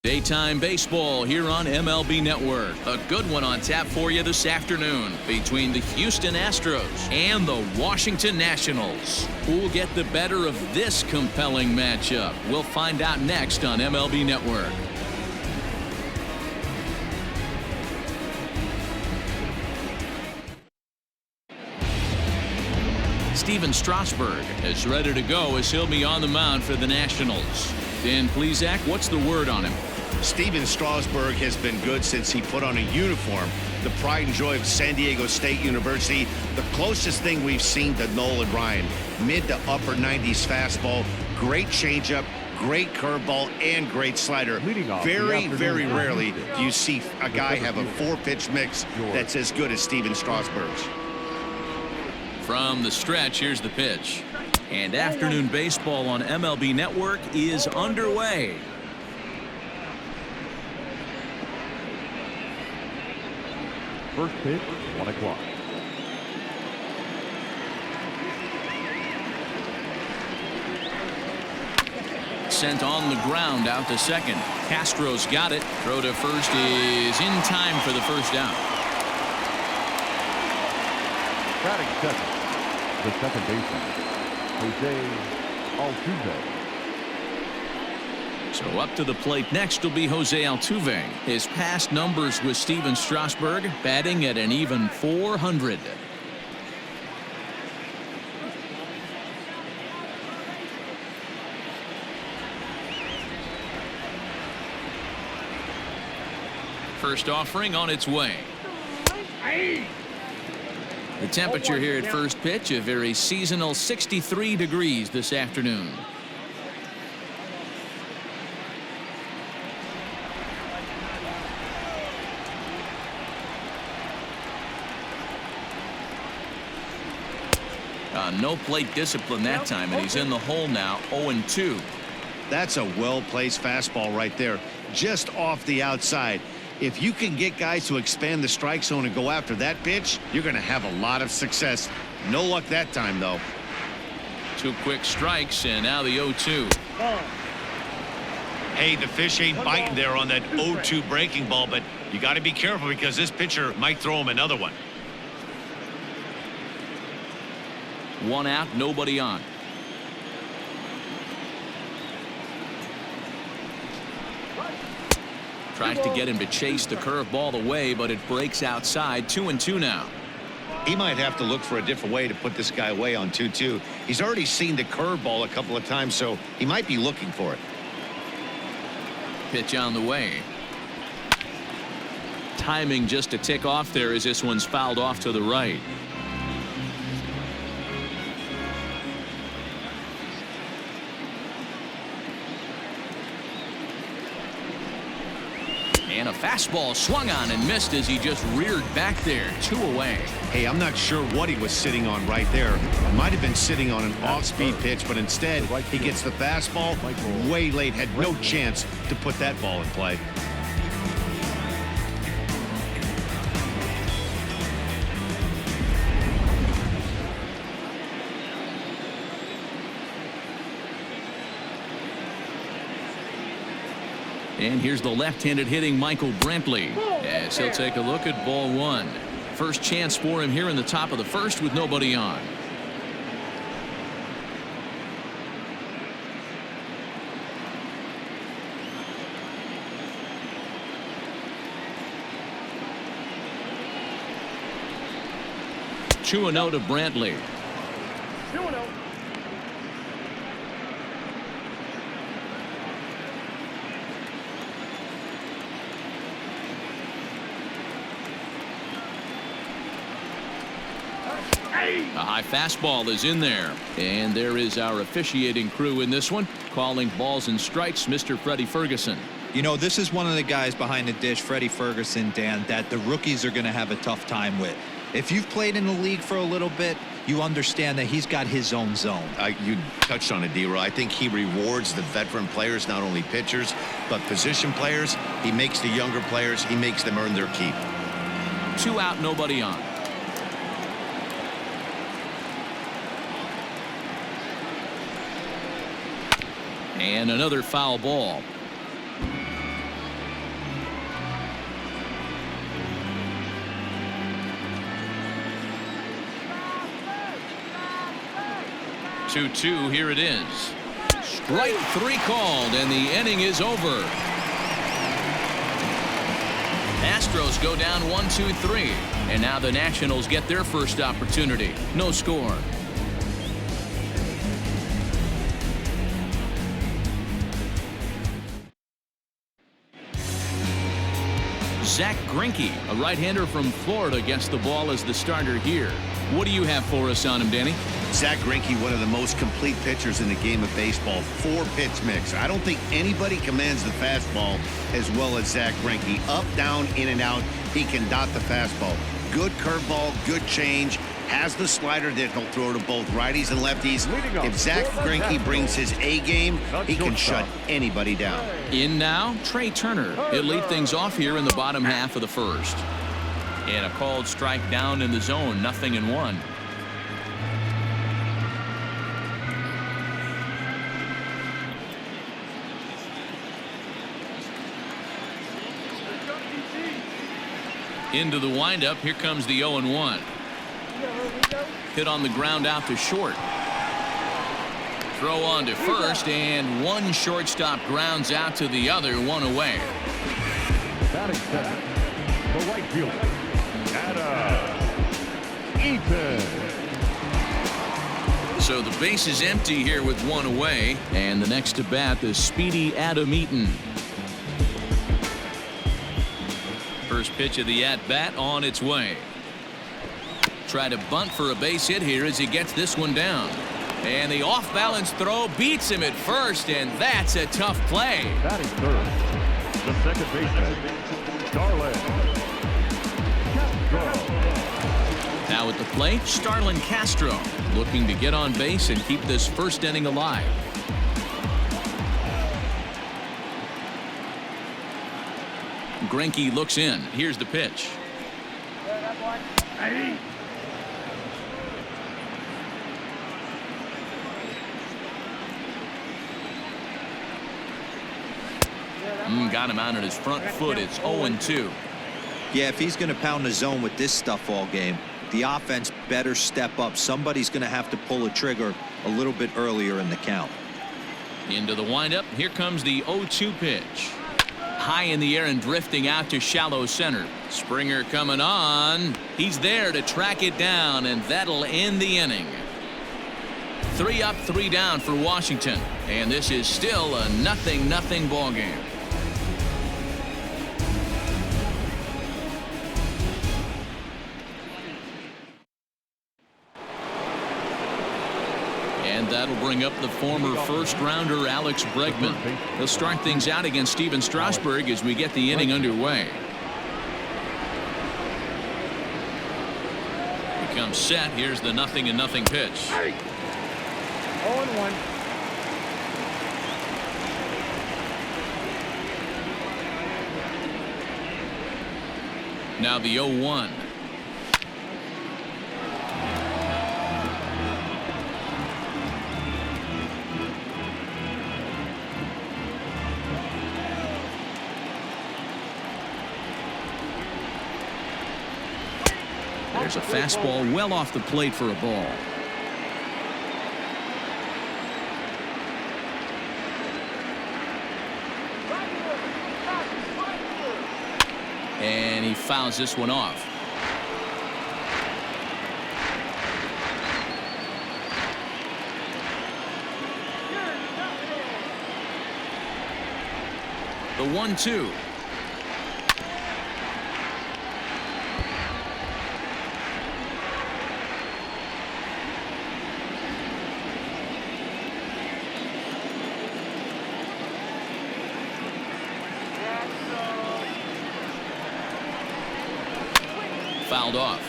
Daytime baseball here on MLB Network. A good one on tap for you this afternoon between the Houston Astros and the Washington Nationals. Who'll get the better of this compelling matchup? We'll find out next on MLB Network. Steven Strasburg is ready to go as he'll be on the mound for the Nationals. Dan Plesac, what's the word on him? Steven Strasburg has been good since he put on a uniform. The pride and joy of San Diego State University. The closest thing we've seen to Nolan Ryan. Mid to upper 90s fastball. Great changeup, great curveball, and great slider. Very, very rarely do you see a guy have a four-pitch mix that's as good as Steven Strasburg's. From the stretch, here's the pitch. And afternoon baseball on MLB Network is underway. First pitch, 1 o'clock. Sent on the ground out to second. Castro's got it. Throw to first is in time for the first out. Batting second, the second baseman, Jose Altuve. So up to the plate next will be Jose Altuve. His past numbers with Steven Strasburg, batting at an even .400. First offering on its way. The temperature here at first pitch, a very seasonal 63 degrees this afternoon. No plate discipline that time, and he's in the hole now, 0-2. That's a well-placed fastball right there, just off the outside. If you can get guys to expand the strike zone and go after that pitch, you're going to have a lot of success. No luck that time, though. 2 quick strikes, and now the 0-2. Hey, the fish ain't biting there on that 0-2 breaking ball, but you got to be careful because this pitcher might throw him another one. 1 out, nobody on. Tries to get him to chase the curveball away, but it breaks outside. 2-2 now. He might have to look for a different way to put this guy away on 2-2. He's already seen the curveball a couple of times, so he might be looking for it. Pitch on the way. Timing just to tick off there as this one's fouled off to the right. And a fastball swung on and missed as he just reared back there. 2 away. Hey, I'm not sure what he was sitting on right there. Might have been sitting on an off-speed pitch, but instead he gets the fastball way late. Had no chance to put that ball in play. And here's the left-handed hitting Michael Brantley as he'll take a look at ball 1. First chance for him here in the top of the first with nobody on. Two and 0 to Brantley. A high fastball is in there. And there is our officiating crew in this one, calling balls and strikes, Mr. Freddie Ferguson. You know, this is one of the guys behind the dish, Freddie Ferguson, Dan, that the rookies are going to have a tough time with. If you've played in the league for a little bit, you understand that he's got his own zone. You touched on it, D-Roy. I think he rewards the veteran players, not only pitchers, but position players. He makes the younger players, he makes them earn their keep. 2 out, nobody on. And another foul ball. 2-2, here it is. Strike 3 called, and the inning is over. Astros go down 1-2-3, and now the Nationals get their first opportunity. No score. Zach Greinke, a right-hander from Florida, gets the ball as the starter here. What do you have for us on him, Danny? Zach Greinke, one of the most complete pitchers in the game of baseball. 4-pitch mix. I don't think anybody commands the fastball as well as Zach Greinke. Up, down, in and out. He can dot the fastball. Good curveball, good change. Has the slider that he'll throw to both righties and lefties. If Zach Greinke brings his A game, he can shut anybody down. In now, Trey Turner. He'll lead things off here in the bottom half of the first. And a called strike down in the zone, 0-1. Into the windup, here comes the 0-1. Hit on the ground out to short. Throw on to first, and one shortstop grounds out to the other, one away. Batting second, the right fielder, Adam Eaton. So the base is empty here with one away, and the next to bat, the speedy Adam Eaton. First pitch of the at-bat on its way. Try to bunt for a base hit here as he gets this one down. And the off-balance throw beats him at first, and that's a tough play. Batting third, the second baseman, Starlin Castro. Now at the plate, Starlin Castro looking to get on base and keep this first inning alive. Greinke looks in. Here's the pitch. Got him out on his front foot. It's 0-2. Yeah, if he's going to pound the zone with this stuff all game, the offense better step up. Somebody's going to have to pull a trigger a little bit earlier in the count. Into the windup. Here comes the 0-2 pitch. High in the air and drifting out to shallow center. Springer coming on. He's there to track it down, and that'll end the inning. 3 up, 3 down for Washington, and this is still a 0-0 ball game. And that'll bring up the former first-rounder Alex Bregman. They'll start things out against Steven Strasburg as we get the inning underway. He comes set. Here's the 0-0 pitch. 0-1. Now the 0-1. There's a fastball well off the plate for a ball. And he fouls this one off. The 1-2. Fouled off.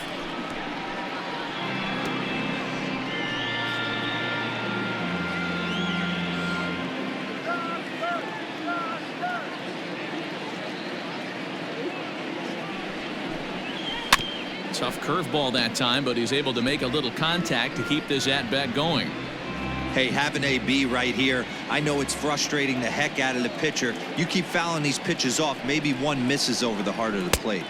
Tough curveball that time, but he's able to make a little contact to keep this at-bat going. Hey, having AB right here, I know it's frustrating the heck out of the pitcher. You keep fouling these pitches off, maybe one misses over the heart of the plate.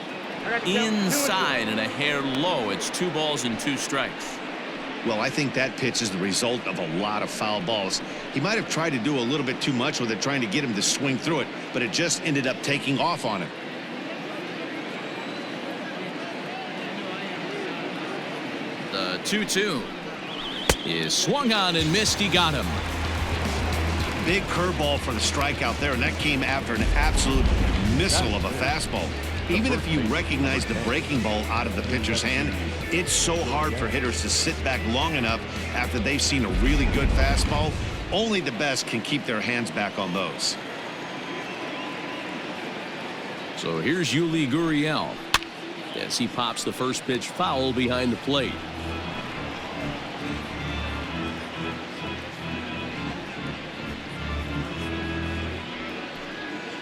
Inside and a hair low. It's 2 balls and 2 strikes. Well, I think that pitch is the result of a lot of foul balls. He might have tried to do a little bit too much with it, trying to get him to swing through it, but it just ended up taking off on him. The 2-2 is swung on and missed. He got him. Big curveball for the strikeout there, and that came after an absolute missile of a fastball. Even if you recognize the breaking ball out of the pitcher's hand, it's so hard for hitters to sit back long enough after they've seen a really good fastball. Only the best can keep their hands back on those. So here's Yuli Gurriel as he pops the first pitch foul behind the plate.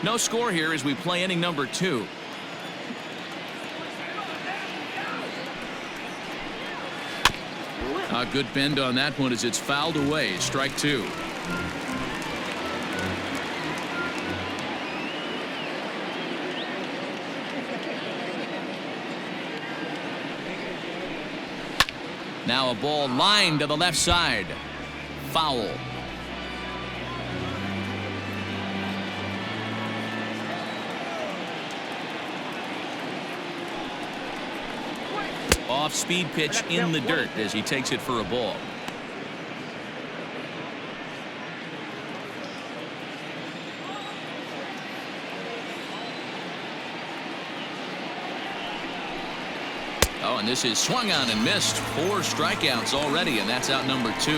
No score here as we play inning number 2. A good bend on that one as it's fouled away. Strike 2. Now a ball lined to the left side. Foul. Off-speed pitch in the dirt as he takes it for a ball. Oh, and this is swung on and missed. 4 strikeouts already, and that's out number 2.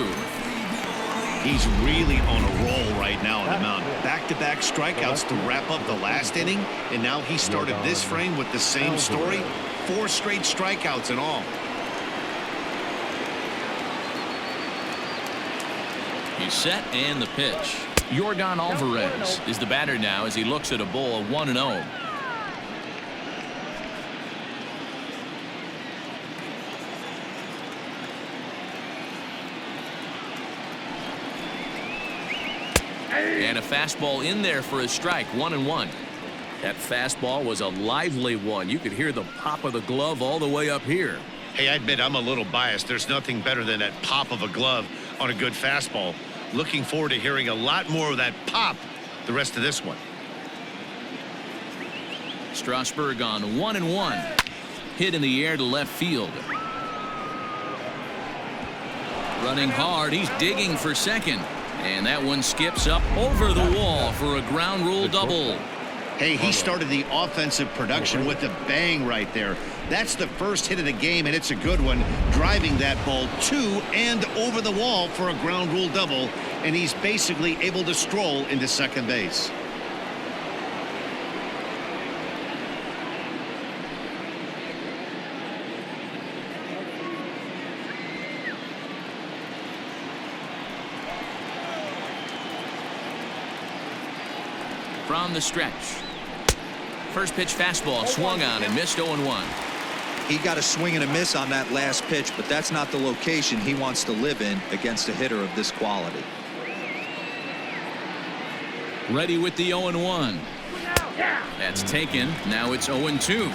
He's really on a roll right now on the mound. Back-to-back strikeouts to wrap up the last inning, and now he started this frame with the same story. 4 straight strikeouts in all. He's set and the pitch. Yordan Alvarez is the batter now as he looks at a ball 1-0. And a fastball in there for a strike. 1-1. That fastball was a lively one. You could hear the pop of the glove all the way up here. Hey, I admit I'm a little biased. There's nothing better than that pop of a glove on a good fastball. Looking forward to hearing a lot more of that pop the rest of this one. Strasburg on 1-1. Hit in the air to left field. Running hard. He's digging for second. And that one skips up over the wall for a ground rule double. Hey, he started the offensive production with a bang right there. That's the first hit of the game, and it's a good one, driving that ball to and over the wall for a ground rule double, and he's basically able to stroll into second base. From the stretch. First pitch fastball swung on and missed. 0-1. He got a swing and a miss on that last pitch, but that's not the location he wants to live in against a hitter of this quality. Ready with the 0-1. That's taken. Now it's 0-2.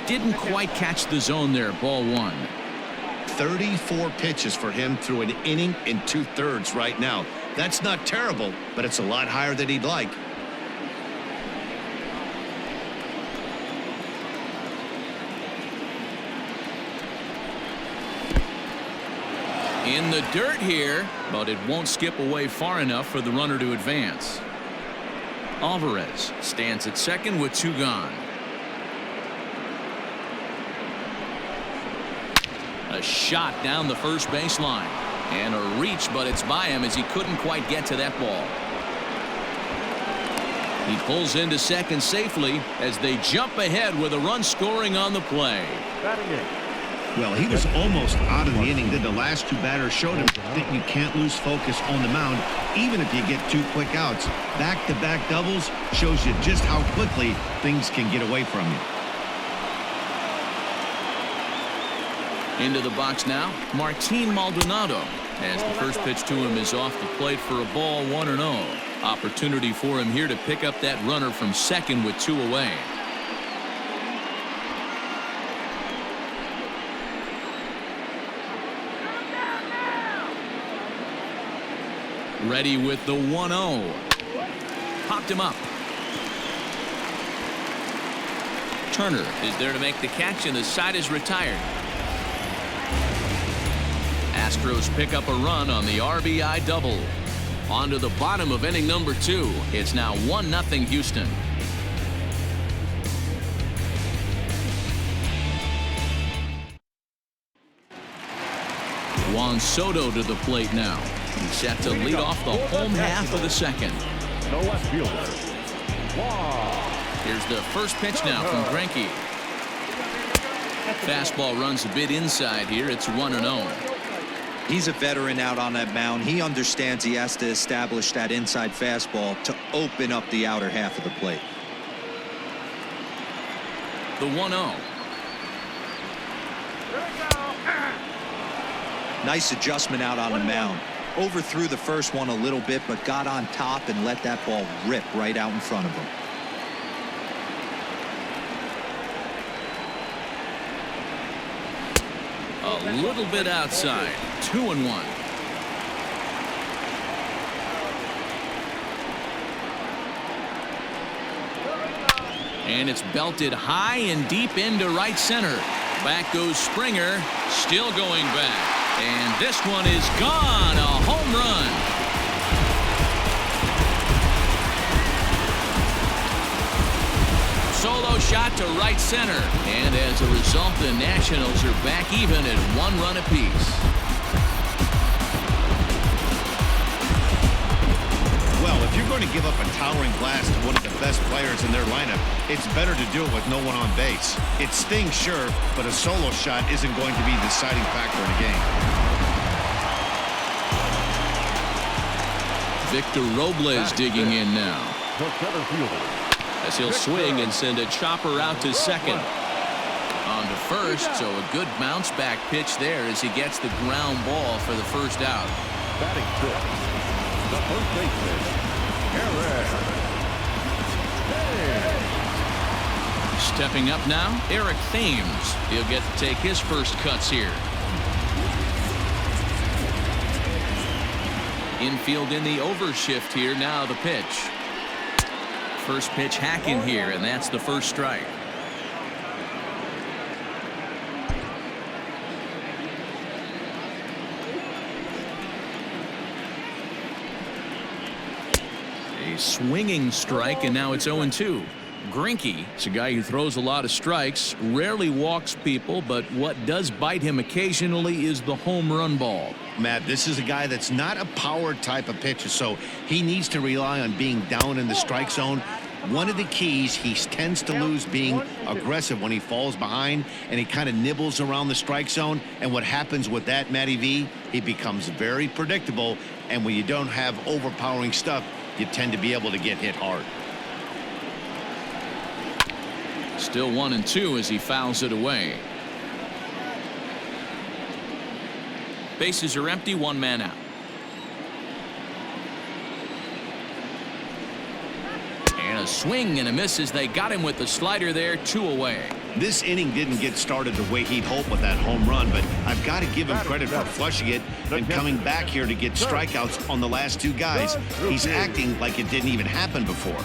Didn't quite catch the zone there. Ball 1. 34 pitches for him through an inning and 2/3 right now. That's not terrible, but it's a lot higher than he'd like. In the dirt here, but it won't skip away far enough for the runner to advance. Alvarez stands at second with 2 gone. A shot down the first baseline. And a reach, but it's by him as he couldn't quite get to that ball. He pulls into second safely as they jump ahead with a run scoring on the play. Well, he was almost out of the inning. Then the last 2 batters showed him that you can't lose focus on the mound, even if you get 2 quick outs. Back-to-back doubles shows you just how quickly things can get away from you. Into the box now, Martin Maldonado, as the first pitch to him is off the plate for a ball. 1-0. Opportunity for him here to pick up that runner from second with 2 away. Ready with the 1-0. Popped him up. Turner is there to make the catch, and the side is retired. Astros pick up a run on the RBI double. On to the bottom of inning number 2. It's now 1-0 Houston. Juan Soto to the plate now. He's set to lead off the home half of the second. The left fielder. Here's the first pitch now from Greinke. Fastball runs a bit inside here. It's 1-0. He's a veteran out on that mound. He understands he has to establish that inside fastball to open up the outer half of the plate. The 1-0. Nice adjustment out on the mound. Overthrew the first one a little bit, but got on top and let that ball rip right out in front of him. A little bit outside. 2-1. And it's belted high and deep into right center. Back goes Springer, still going back. And this one is gone. A home run. Solo shot to right center. And as a result, the Nationals are back even at 1 run apiece. Well, if you're going to give up a towering blast to one of the best players in their lineup, it's better to do it with no one on base. It stings, sure, but a solo shot isn't going to be the deciding factor in the game. Victor Robles digging in now. The center fielder. As he'll swing and send a chopper out to second. On to first, so a good bounce back pitch there as he gets the ground ball for the first out. Batting fifth. The first baseman, Eric. Stepping up now, Eric Thames. He'll get to take his first cuts here. Infield in the overshift here. Now the pitch. First pitch hacking here, and that's the first strike. A swinging strike, and now it's 0-2. Greinke is a guy who throws a lot of strikes, rarely walks people, but what does bite him occasionally is the home run ball. Matt, this is a guy that's not a power type of pitcher, so he needs to rely on being down in the strike zone. One of the keys, he tends to lose being aggressive when he falls behind, and he kind of nibbles around the strike zone. And what happens with that, Matty V, he becomes very predictable, and when you don't have overpowering stuff, you tend to be able to get hit hard. Still 1-2 as he fouls it away. Bases are empty, 1 man out. And a swing and a miss as they got him with the slider there, 2 away. This inning didn't get started the way he'd hoped with that home run, but I've got to give him credit for flushing it and coming back here to get strikeouts on the last 2 guys. He's acting like it didn't even happen before.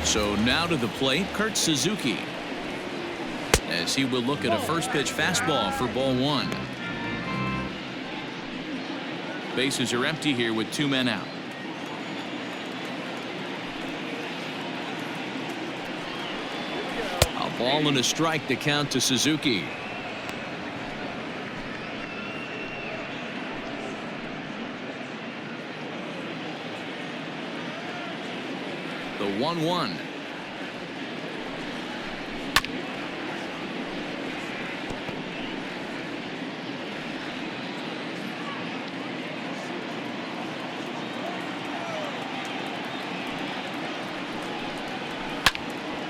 So now to the plate, Kurt Suzuki, as he will look at a first pitch fastball for ball 1. Bases are empty here with 2 men out. A ball and a strike to count to Suzuki. The 1-1.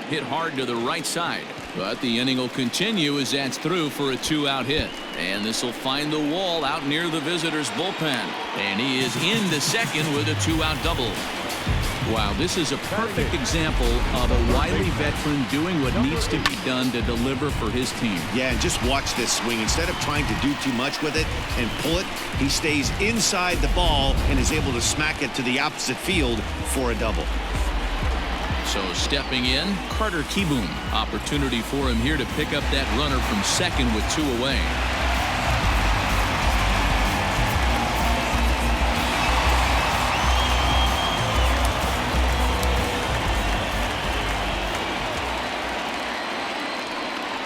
Hit hard to the right side, but the inning will continue as that's through for a 2-out hit. And this will find the wall out near the visitor's bullpen. And he is into second with a 2-out double. Wow, this is a perfect example of a wily veteran doing what needs to be done to deliver for his team. Yeah, and just watch this swing. Instead of trying to do too much with it and pull it, he stays inside the ball and is able to smack it to the opposite field for a double. So stepping in, Carter Kieboom. Opportunity for him here to pick up that runner from second with 2 away.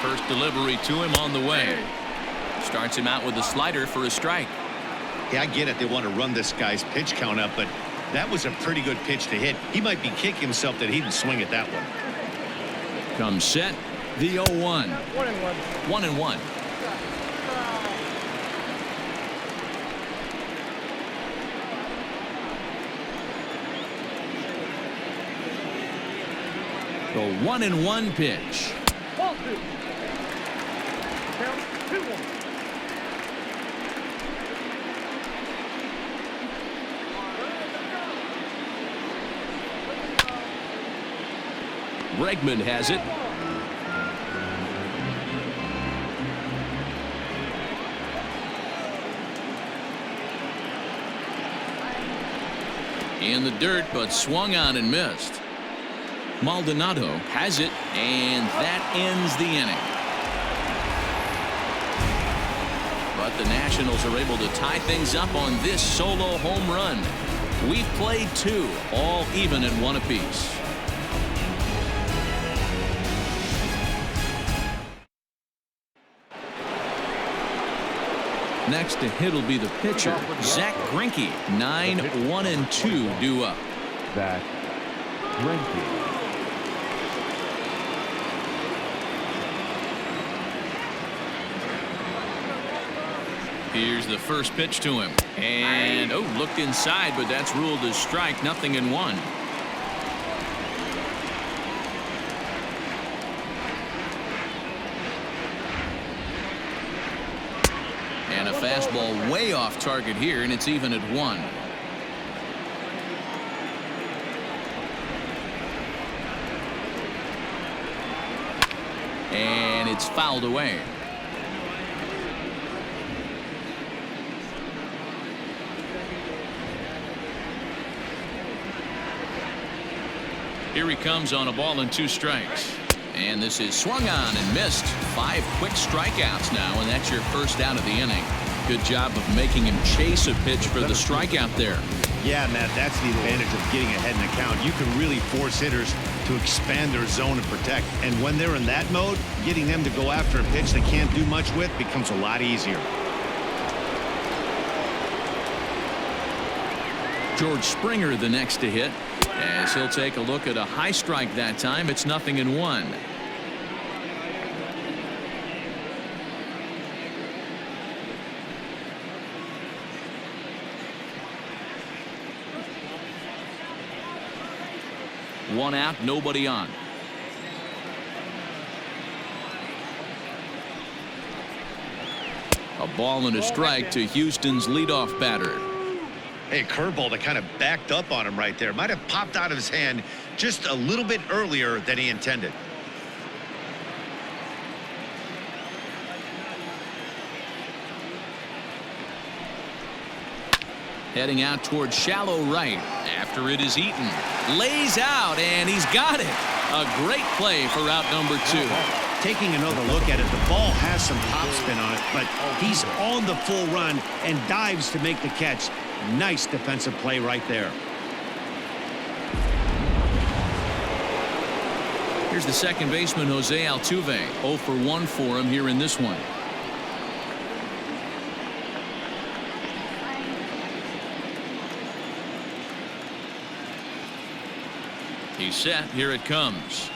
First delivery to him on the way. Starts him out with a slider for a strike. Yeah, I get it. They want to run this guy's pitch count up, but that was a pretty good pitch to hit. He might be kicking himself that he didn't swing at that one. Comes set. The 0-1. 1-1. The 1-1 pitch. Bregman has it. In the dirt, but swung on and missed. Maldonado has it, and that ends the inning. But the Nationals are able to tie things up on this solo home run. We've played 2, all even at 1 apiece. Next to hit will be the pitcher, Zach Greinke. 9-1-2 due up. Zach Greinke. Here's the first pitch to him. And, looked inside, but that's ruled as strike. 0-1. And a fastball way off target here, and it's even at 1. And it's fouled away. Here he comes on a ball and 2 strikes. And this is swung on and missed. 5 quick strikeouts now, and that's your first out of the inning. Good job of making him chase a pitch for the strikeout there. Yeah, Matt, that's the advantage of getting ahead in the count. You can really force hitters to expand their zone and protect. And when they're in that mode, getting them to go after a pitch they can't do much with becomes a lot easier. George Springer the next to hit, as he'll take a look at a high strike that time. It's 0-1. One out, nobody on. A ball and a strike to Houston's leadoff batter. Hey, curveball that kind of backed up on him right there. Might have popped out of his hand just a little bit earlier than he intended. Heading out towards shallow right after it is eaten. Lays out, and he's got it. A great play for out number 2. Taking another look at it, the ball has some top spin on it, but he's on the full run and dives to make the catch. Nice defensive play right there. Here's the second baseman, Jose Altuve. 0 for 1 for him here in this one. He's set. Here it comes.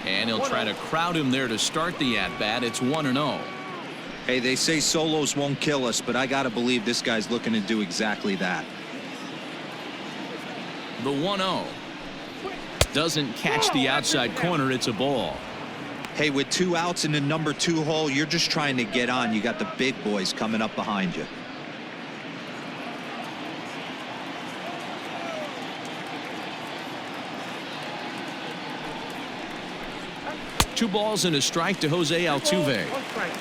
And he'll try to crowd him there to start the at-bat. It's 1-0. Hey, they say solos won't kill us, but I got to believe this guy's looking to do exactly that. The 1-0. Doesn't catch the outside corner. It's a ball. Hey, with 2 outs in the number 2 hole, you're just trying to get on. You got the big boys coming up behind you. Two balls and a strike to Jose Altuve. One strike.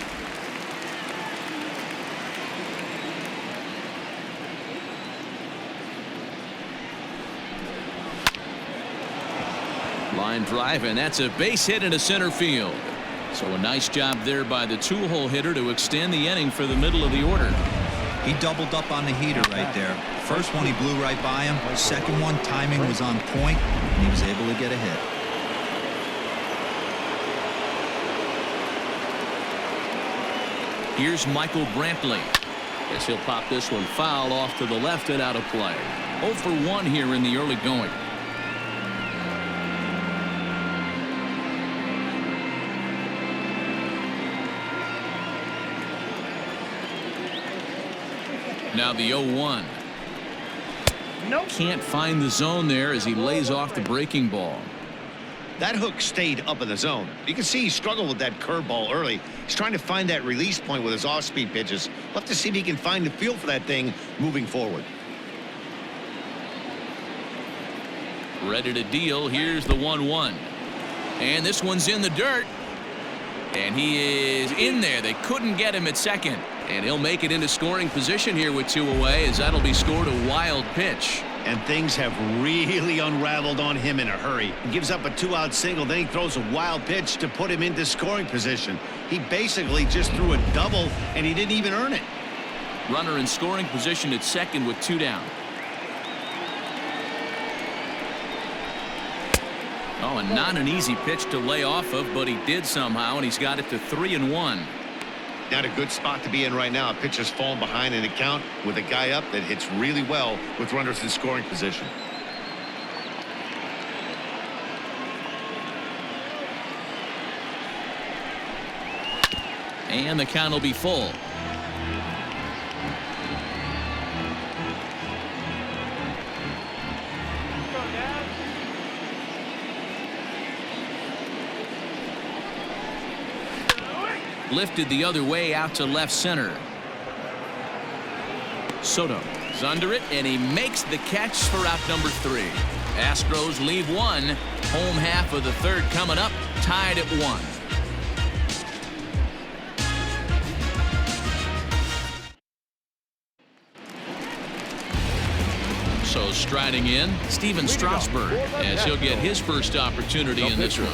Line drive, and that's a base hit into center field. So a nice job there by the 2-hole hitter to extend the inning for the middle of the order. He doubled up on the heater right there. First one he blew right by him. Second one, timing was on point, and he was able to get a hit. Here's Michael Brantley. Guess he'll pop this one foul off to the left and out of play. 0 for 1 here in the early going. Now the 0-1. Nope. Can't find the zone there as he lays off the breaking ball. That hook stayed up in the zone. You can see he struggled with that curveball early. He's trying to find that release point with his off-speed pitches. We'll have to see if he can find the feel for that thing moving forward. Ready to deal. Here's the 1-1. And this one's in the dirt. And he is in there. They couldn't get him at second. And he'll make it into scoring position here with 2 away, as that'll be scored a wild pitch. And things have really unraveled on him in a hurry. He gives up a 2-out single, then he throws a wild pitch to put him into scoring position. He basically just threw a double, and he didn't even earn it. Runner in scoring position at second with 2 down. Oh, and not an easy pitch to lay off of, but he did somehow, and he's got it to 3-1. Not a good spot to be in right now. A pitcher's falling behind in the count with a guy up that hits really well with runners in scoring position. And the count will be full. Lifted the other way out to left center. Soto is under it, and he makes the catch for out number 3. Astros leave 1. Home half of the third coming up, tied at 1. So striding in, Steven Strasburg, as he'll get his first opportunity in this one.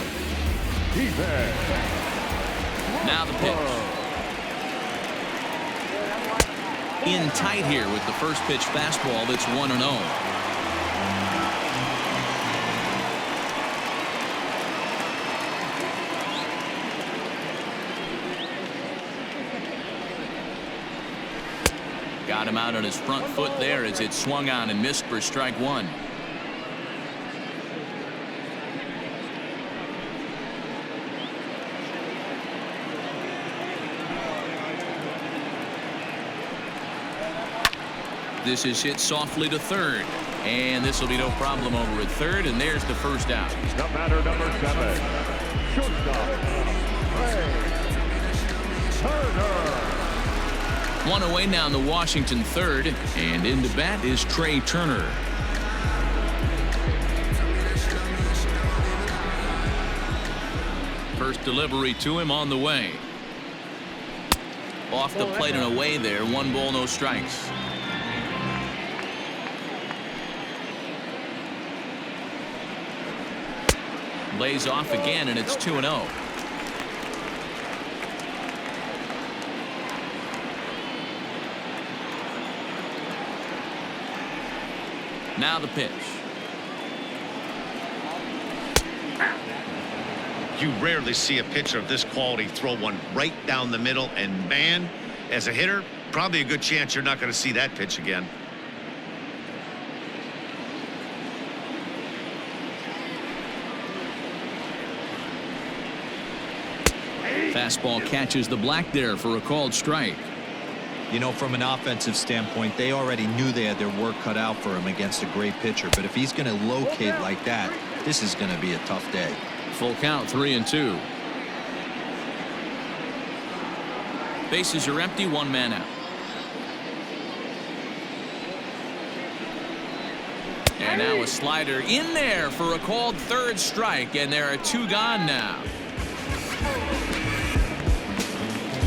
Now the pitch. In tight here with the first pitch fastball that's 1-0. Got him out on his front foot there as it swung on and missed for strike 1. This is hit softly to third, and this will be no problem over at third, and there's the first out. The batter, number 7, shortstop, Turner. 1 away now in the Washington third, and into bat is Trey Turner. First delivery to him on the way. Off the plate and away there. 1 ball, no strikes. Lays off again, and it's 2-0. Now the pitch. You rarely see a pitcher of this quality throw one right down the middle, and man, as a hitter, probably a good chance you're not going to see that pitch again. Fastball catches the black there for a called strike. You know, from an offensive standpoint, they already knew they had their work cut out for him against a great pitcher. But if he's going to locate like that, this is going to be a tough day. Full count, 3-2. Bases are empty, one man out. And now a slider in there for a called third strike, and there are two gone now.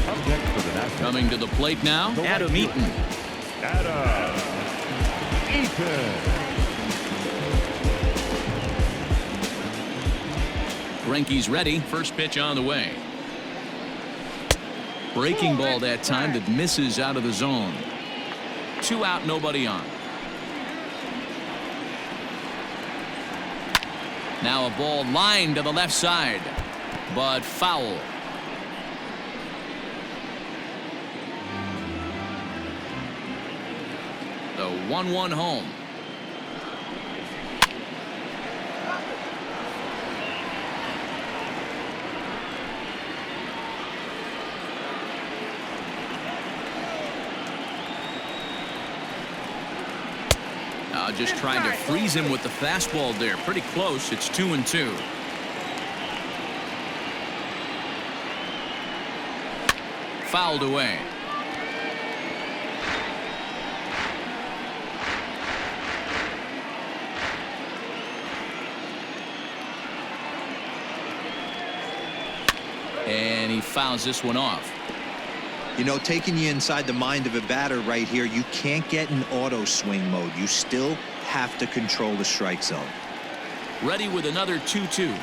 Up next for the Nationals, Coming to the plate now, Adam Eaton. Adam Eaton. Greinke's ready. First pitch on the way. Breaking ball that time that misses out of the zone. 2 out, nobody on. Now a ball lined to the left side, but foul. The 1-1 home. Just trying to freeze him with the fastball there. Pretty close. It's 2-2. Fouled away. And he fouls this one off. You know, taking you inside the mind of a batter right here, you can't get in auto swing mode. You still have to control the strike zone. Ready with another 2-2.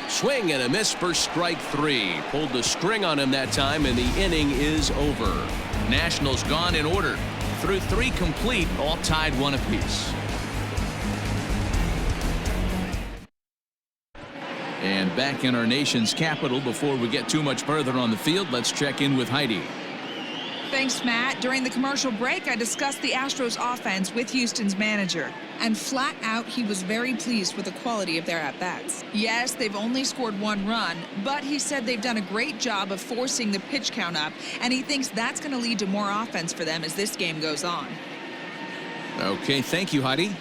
Swing and a miss for strike 3. Pulled the string on him that time, and the inning is over. Nationals gone in order. Through 3 complete, all tied 1 apiece. And back in our nation's capital, before we get too much further on the field, let's check in with Heidi. Thanks, Matt. During the commercial break, I discussed the Astros offense with Houston's manager. And flat out, he was very pleased with the quality of their at-bats. Yes, they've only scored 1 run, but he said they've done a great job of forcing the pitch count up, and he thinks that's going to lead to more offense for them as this game goes on. Okay, thank you, Heidi.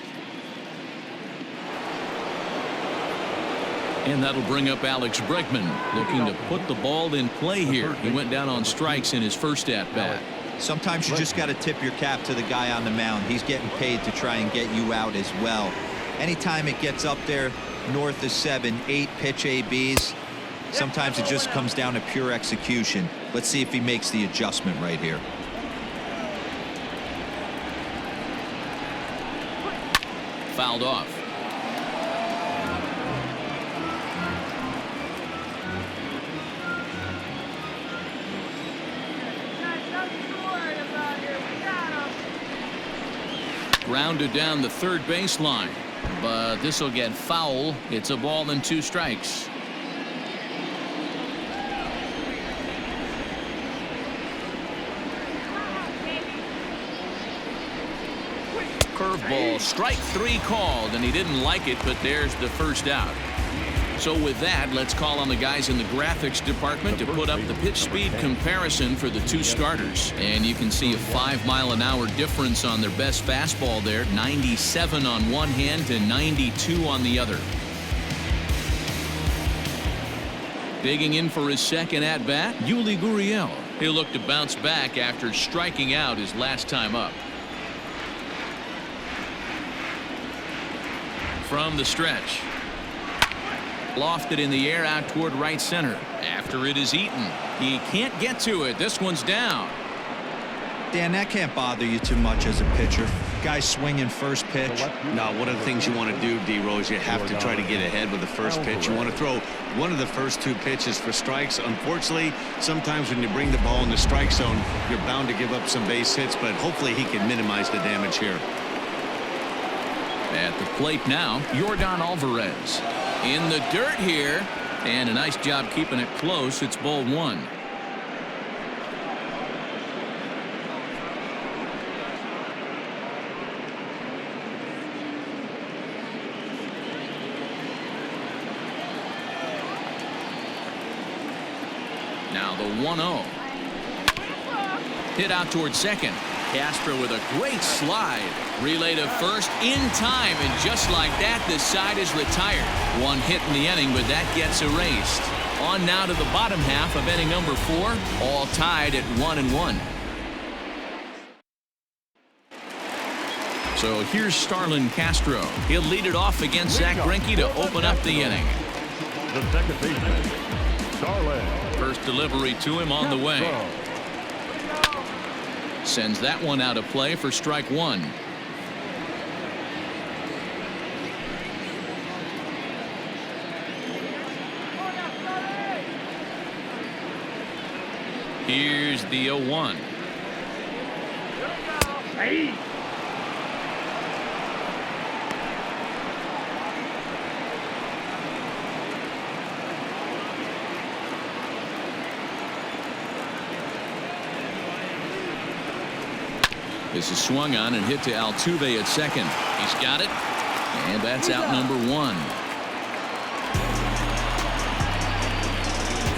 And that'll bring up Alex Bregman, looking to put the ball in play here. He went down on strikes in his first at-bat. Sometimes you just got to tip your cap to the guy on the mound. He's getting paid to try and get you out as well. Anytime it gets up there north of 7, 8 pitch ABs, sometimes it just comes down to pure execution. Let's see if he makes the adjustment right here. Fouled off. Grounded down the third baseline, but this will get foul. It's a ball and 2 strikes. Curveball, strike 3 called, and he didn't like it, but there's the first out. So with that, let's call on the guys in the graphics department to put up the pitch speed comparison for the 2 starters. And you can see a 5-mile-an-hour difference on their best fastball there. 97 on one hand and 92 on the other. Digging in for his second at-bat, Yuli Gurriel. He'll look to bounce back after striking out his last time up. From the stretch. Lofted in the air out toward right center. After it is Eaton. He can't get to it. This one's down. Dan, that can't bother you too much as a pitcher. Guy swinging first pitch. No, one of the things you want to do, D-Rose, you have to try to get ahead with the first pitch. You want to throw one of the first 2 pitches for strikes. Unfortunately, sometimes when you bring the ball in the strike zone, you're bound to give up some base hits, but hopefully he can minimize the damage here. At the plate now, Yordan Alvarez. In the dirt here, and a nice job keeping it close. It's ball 1. Now the 1-0. Hit out towards second. Castro with a great slide. Relay to first in time, and just like that, the side is retired. 1 hit in the inning, but that gets erased. On now to the bottom half of inning number 4, all tied at 1-1. So here's Starlin Castro. He'll lead it off against Zach Greinke to open up the inning. The second baseman, Starlin. First delivery to him on the way. Sends that one out of play for strike 1. Here's the 0-1. Hey. This is swung on and hit to Altuve at second. He's got it, and that's out number 1.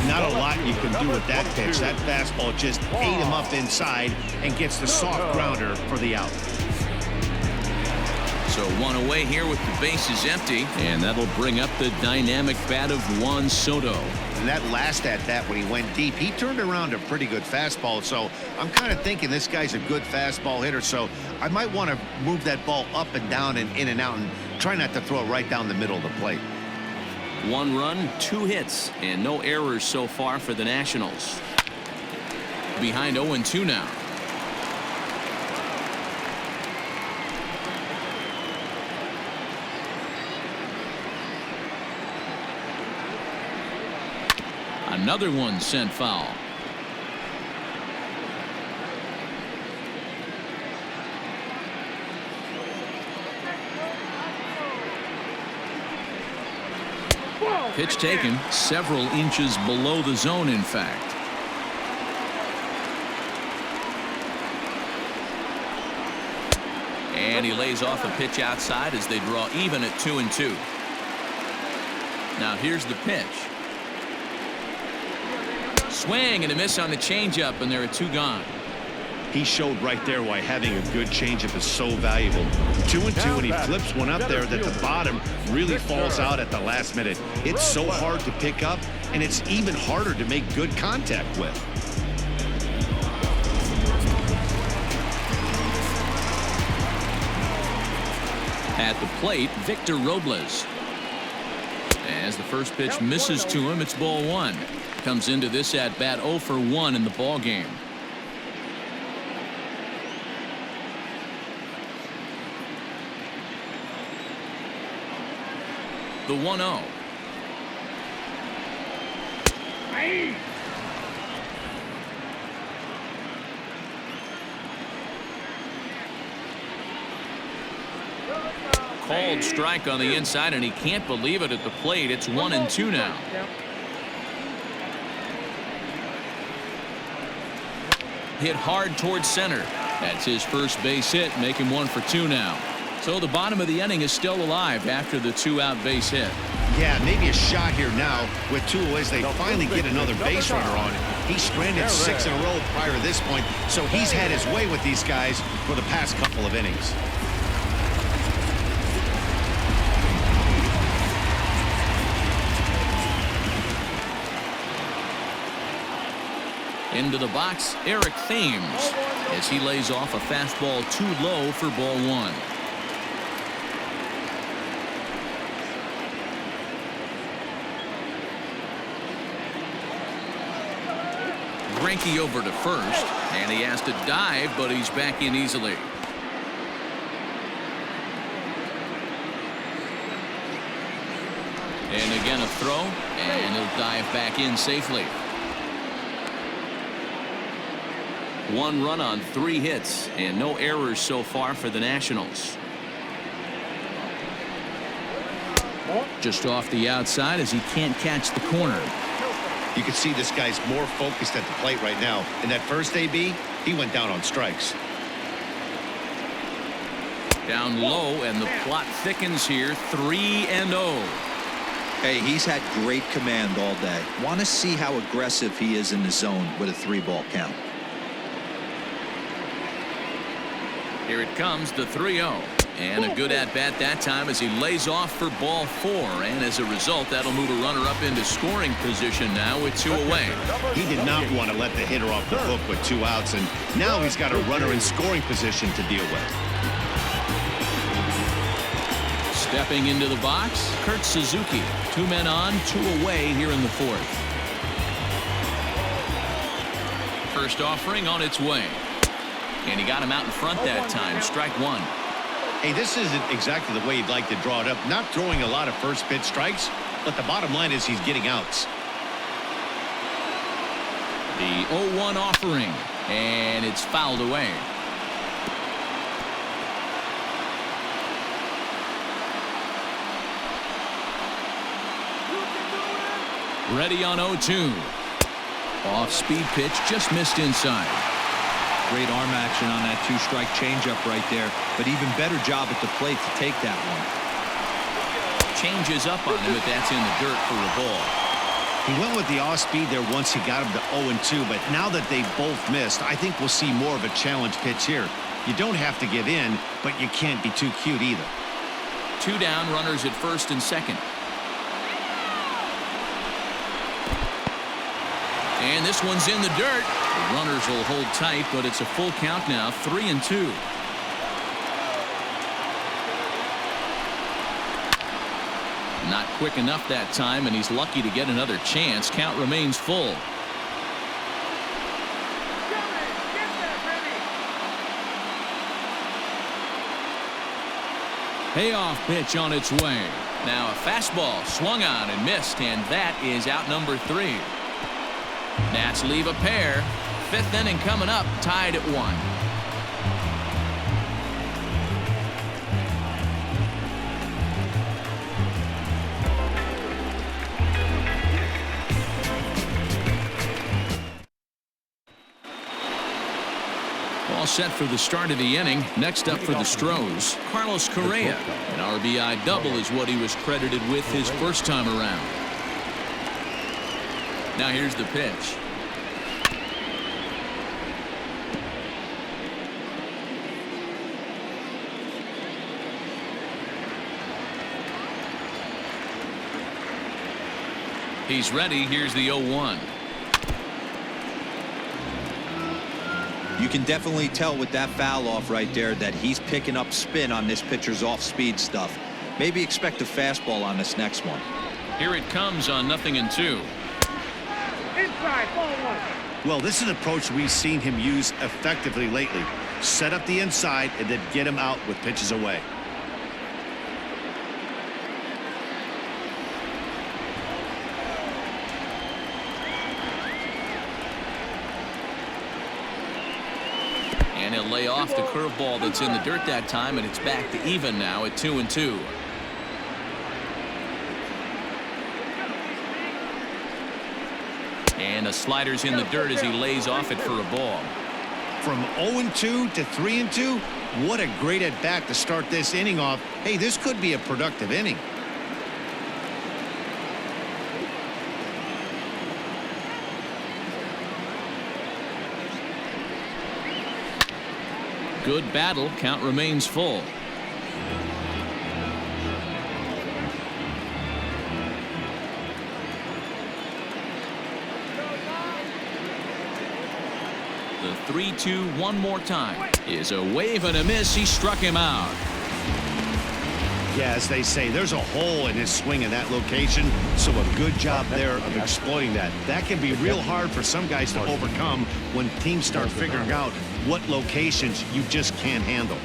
Not a lot you can do with that pitch. That fastball just ate him up inside and gets the soft grounder for the out. So 1 away here with the bases empty, and that'll bring up the dynamic bat of Juan Soto. And that last at-bat when he went deep, he turned around a pretty good fastball. So I'm kind of thinking this guy's a good fastball hitter. So I might want to move that ball up and down and in and out and try not to throw it right down the middle of the plate. 1 run, 2 hits, and no errors so far for the Nationals. Behind 0-2 now. Another one sent foul. Pitch taken several inches below the zone, in fact. And he lays off a pitch outside as they draw even at 2-2. Now here's the pitch. Swing and a miss on the changeup, and there are 2 gone. He showed right there why having a good changeup is so valuable. 2-2, and he flips one up there that the bottom really falls out at the last minute. It's so hard to pick up, and it's even harder to make good contact with. At the plate, Victor Robles. As the first pitch misses to him, it's ball 1. Comes into this at bat 0 for 1 in the ball game. The 1-0. Hey. Called strike on the inside, and he can't believe it at the plate. It's 1-2 now. Hit hard towards center. That's his first base hit, make him 1 for 2 now. So the bottom of the inning is still alive after the 2-out base hit. Yeah, maybe a shot here now with 2 away as they finally get another base runner on. He stranded 6 in a row prior to this point, so he's had his way with these guys for the past couple of innings. Into the box, Eric Thames, as he lays off a fastball too low for ball 1. Greinke over to first, and he has to dive, but he's back in easily. And again a throw, and he'll dive back in safely. 1 run on 3 hits, and no errors so far for the Nationals. Just off the outside as he can't catch the corner. You can see this guy's more focused at the plate right now. In that first AB, he went down on strikes. Down low, and the plot thickens here. 3-0. Hey, he's had great command all day. Want to see how aggressive he is in the zone with a 3-ball count. Here it comes, the 3-0. And a good at-bat that time as he lays off for ball 4. And as a result, that'll move a runner up into scoring position now with 2 away. He did not want to let the hitter off the hook with 2 outs, and now he's got a runner in scoring position to deal with. Stepping into the box, Kurt Suzuki. 2 men on, 2 away here in the 4th. First offering on its way. And he got him out in front that time. Strike 1. Hey, this isn't exactly the way you'd like to draw it up. Not throwing a lot of first pitch strikes, but the bottom line is he's getting outs. The 0-1 offering, and it's fouled away. Ready on 0-2. Off-speed pitch, just missed inside. Great arm action on that 2-strike changeup right there, but even better job at the plate to take that one. Changes up on him, but that's in the dirt for a ball. He went with the off-speed there once he got him to 0-2, but now that they both missed, I think we'll see more of a challenge pitch here. You don't have to give in, but you can't be too cute either. 2 down, runners at first and second. And this one's in the dirt. The runners will hold tight, but it's a full count now, 3-2. Not quick enough that time, and he's lucky to get another chance. Count remains full. Payoff pitch on its way. Now a fastball swung on and missed, and that is out number 3. Nats leave a pair. 5th inning coming up, tied at 1. All set for the start of the inning. Next up for the Astros, Carlos Correa. An RBI double is what he was credited with his first time around. Now here's the pitch. He's ready. Here's the 0-1. You can definitely tell with that foul off right there that he's picking up spin on this pitcher's off-speed stuff. Maybe expect a fastball on this next one. Here it comes on 0-2. Inside, ball 1. Well, this is an approach we've seen him use effectively lately. Set up the inside and then get him out with pitches away. And he'll lay off the curveball that's in the dirt that time, and it's back to even now at 2-2. And the slider's in the dirt as he lays off it for a ball. From 0-2 to 3-2, what a great at bat to start this inning off. Hey, this could be a productive inning. Good battle. Count remains full. The 3-2 one more time is a wave and a miss. He struck him out. Yeah, as they say, there's a hole in his swing in that location, so a good job there of exploiting that. That can be real hard for some guys to overcome when teams start figuring out what locations you just can't handle.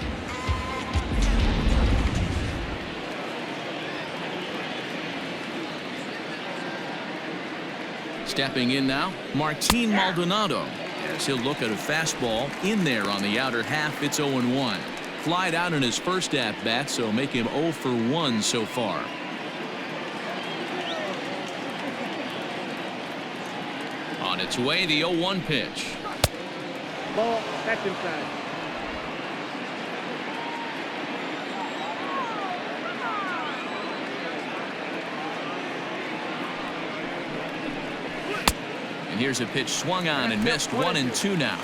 Stepping in now, Martin Maldonado. As he'll look at a fastball in there on the outer half. It's 0-1. Flied out in his first at-bat, so make him 0 for 1 so far. On its way, the 0-1 pitch. Ball, that's inside. And here's a pitch swung on and missed. 1-2 now.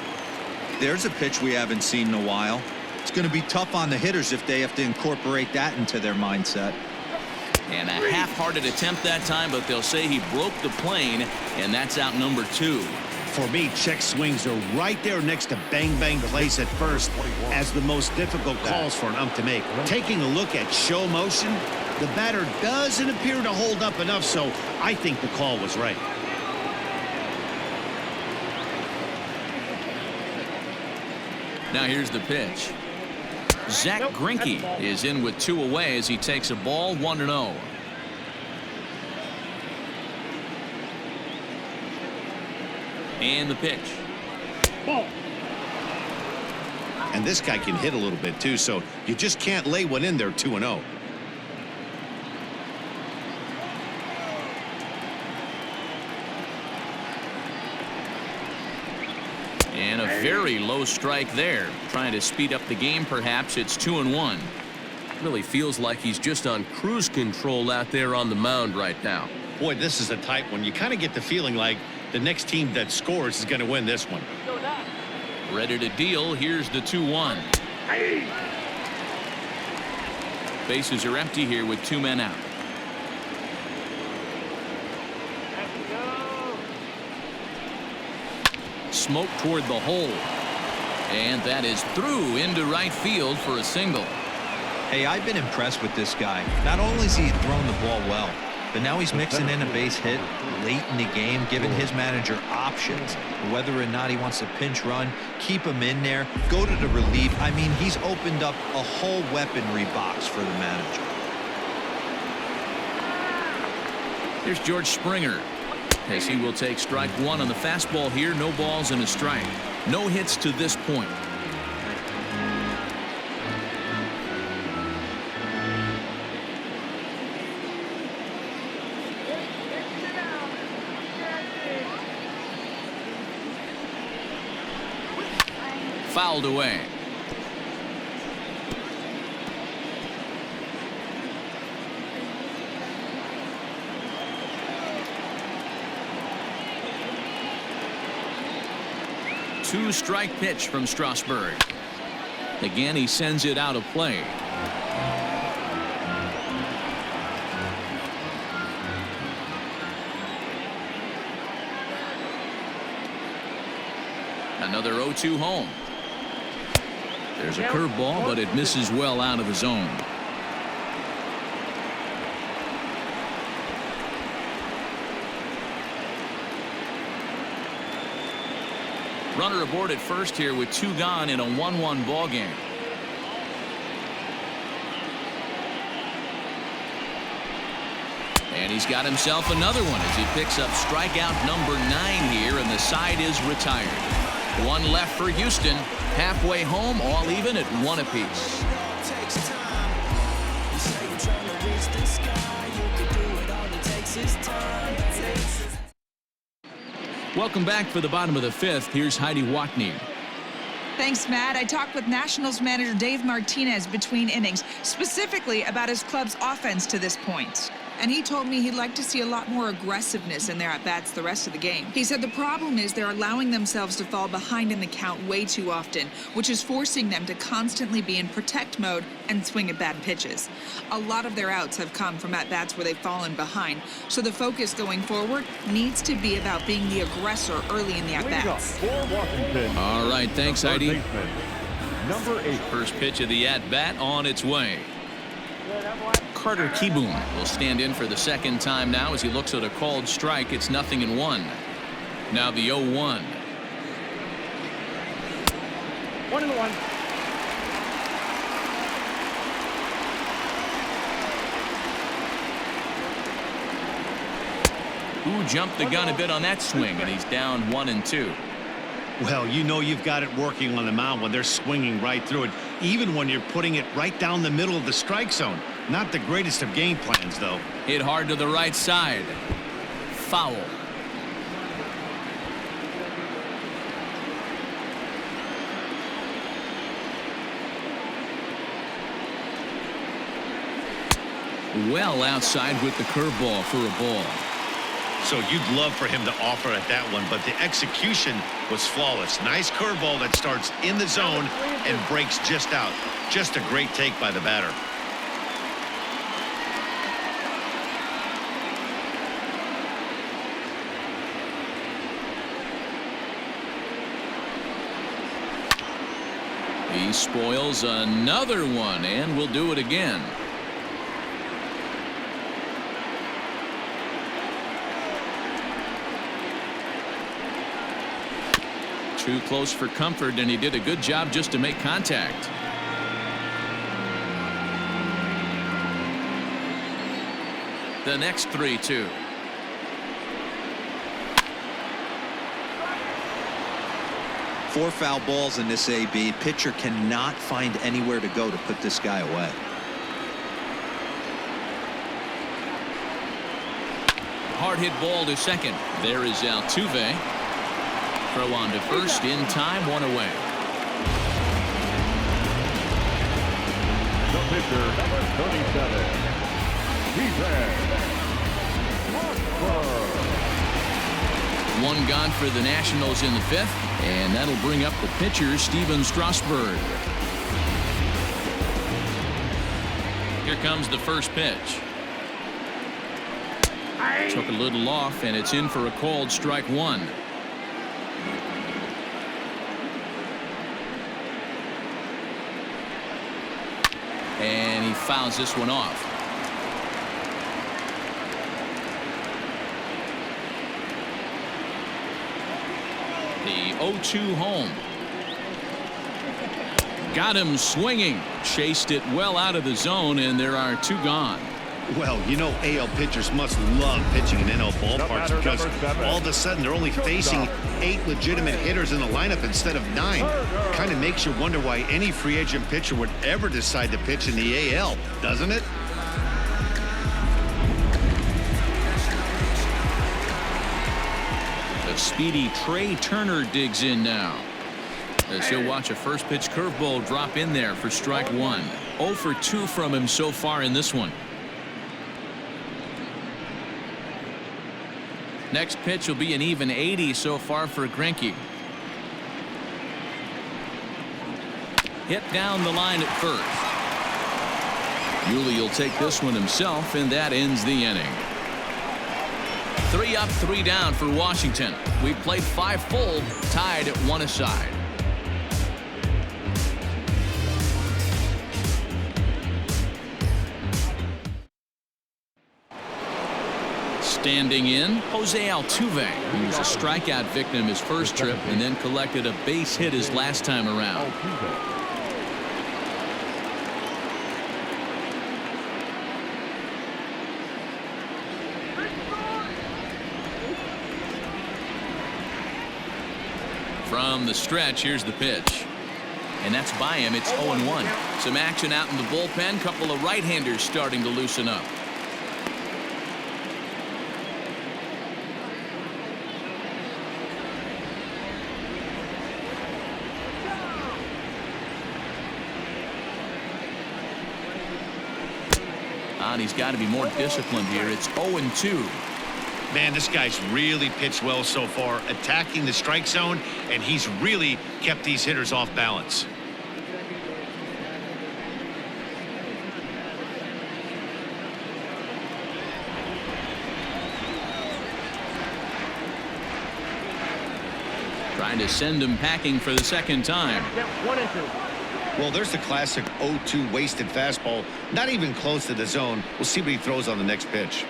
There's a pitch we haven't seen in a while. It's going to be tough on the hitters if they have to incorporate that into their mindset. And a half-hearted attempt that time, but they'll say he broke the plane, and that's out number 2. For me, check swings are right there next to bang-bang plays at first as the most difficult calls for an ump to make. Taking a look at show motion, the batter doesn't appear to hold up enough, so I think the call was right. Now here's the pitch. Zach Greinke is in with 2 away as he takes a ball 1-0. And the pitch. Ball. And this guy can hit a little bit too, so you just can't lay one in there 2-0. And a very low strike there. Trying to speed up the game, perhaps. It's 2-1. Really feels like he's just on cruise control out there on the mound right now. Boy, this is a tight one. You kind of get the feeling like the next team that scores is going to win this one. Ready to deal. Here's the 2-1. Bases are empty here with 2 men out. Smoke toward the hole. And that is through into right field for a single. Hey, I've been impressed with this guy. Not only has he thrown the ball well, but now he's mixing in a base hit late in the game, giving his manager options. Whether or not he wants to pinch run, keep him in there, go to the relief. I mean, he's opened up a whole weaponry box for the manager. Here's George Springer as he will take strike 1 on the fastball here. No balls and a strike. No hits to this point. Fouled away. Two-strike pitch from Strasburg. Again, he sends it out of play. Another 0-2 home. There's a curveball, but it misses well out of the zone. Runner aboard at first here with 2 gone in a 1-1 ball game. And he's got himself another one as he picks up strikeout number 9 here, and the side is retired. 1 left for Houston. Halfway home, all even at 1 apiece. Welcome back for the bottom of the 5th. Here's Heidi Watney. Thanks, Matt. I talked with Nationals manager Dave Martinez between innings, specifically about his club's offense to this point. And he told me he'd like to see a lot more aggressiveness in their at-bats the rest of the game. He said the problem is they're allowing themselves to fall behind in the count way too often, which is forcing them to constantly be in protect mode and swing at bad pitches. A lot of their outs have come from at-bats where they've fallen behind, so the focus going forward needs to be about being the aggressor early in the at-bats. All right, thanks, Heidi. Number 8. First pitch of the at-bat on its way. Carter Kieboom will stand in for the second time now as he looks at a called strike. It's 0-1. Now the 0-1. 1-1. Who jumped the gun a bit on that swing, and he's down 1-2. Well, you know you've got it working on the mound when they're swinging right through it, even when you're putting it right down the middle of the strike zone. Not the greatest of game plans, though. Hit hard to the right side. Foul. Well outside with the curveball for a ball. So you'd love for him to offer at that one, but the execution was flawless. Nice curveball that starts in the zone and breaks just out. Just a great take by the batter. He spoils another one, and will do it again. Too close for comfort, and he did a good job just to make contact. The next 3-2. Four foul balls in this AB. Pitcher cannot find anywhere to go to put this guy away. Hard hit ball to second. There is Altuve. Throw on to first in time, one away. The pitcher, number 37. One gone for the Nationals in the fifth, and that'll bring up the pitcher, Steven Strasburg. Here comes the first pitch. Took a little off, and it's in for a called strike one. And he fouls this one off. The 0-2 home. Got him swinging. Chased it well out of the zone, and there are two gone. Well, you know AL pitchers must love pitching in NL ballparks because all of a sudden they're only facing 8 legitimate hitters in the lineup instead of 9. Kind of makes you wonder why any free agent pitcher would ever decide to pitch in the AL, doesn't it? The speedy Trey Turner digs in now. As he'll watch a first pitch curveball drop in there for strike one. 0 for 2 from him so far in this one. Next pitch will be an even 80 so far for Greinke. Hit down the line at first. Yuli will take this one himself, and that ends the inning. 3 up, 3 down for Washington. We've played 5 full, tied at 1 aside. Standing in, Jose Altuve. He was a strikeout victim his first trip and then collected a base hit his last time around. From the stretch, here's the pitch. And that's by him. It's 0-1. Some action out in the bullpen. Couple of right-handers starting to loosen up. He's got to be more disciplined here. It's 0-2. Man, this guy's really pitched well so far, attacking the strike zone, and he's really kept these hitters off balance. Trying to send him packing for the second time. 1 and 2. Well, there's the classic 0-2 wasted fastball, not even close to the zone. We'll see what he throws on the next pitch.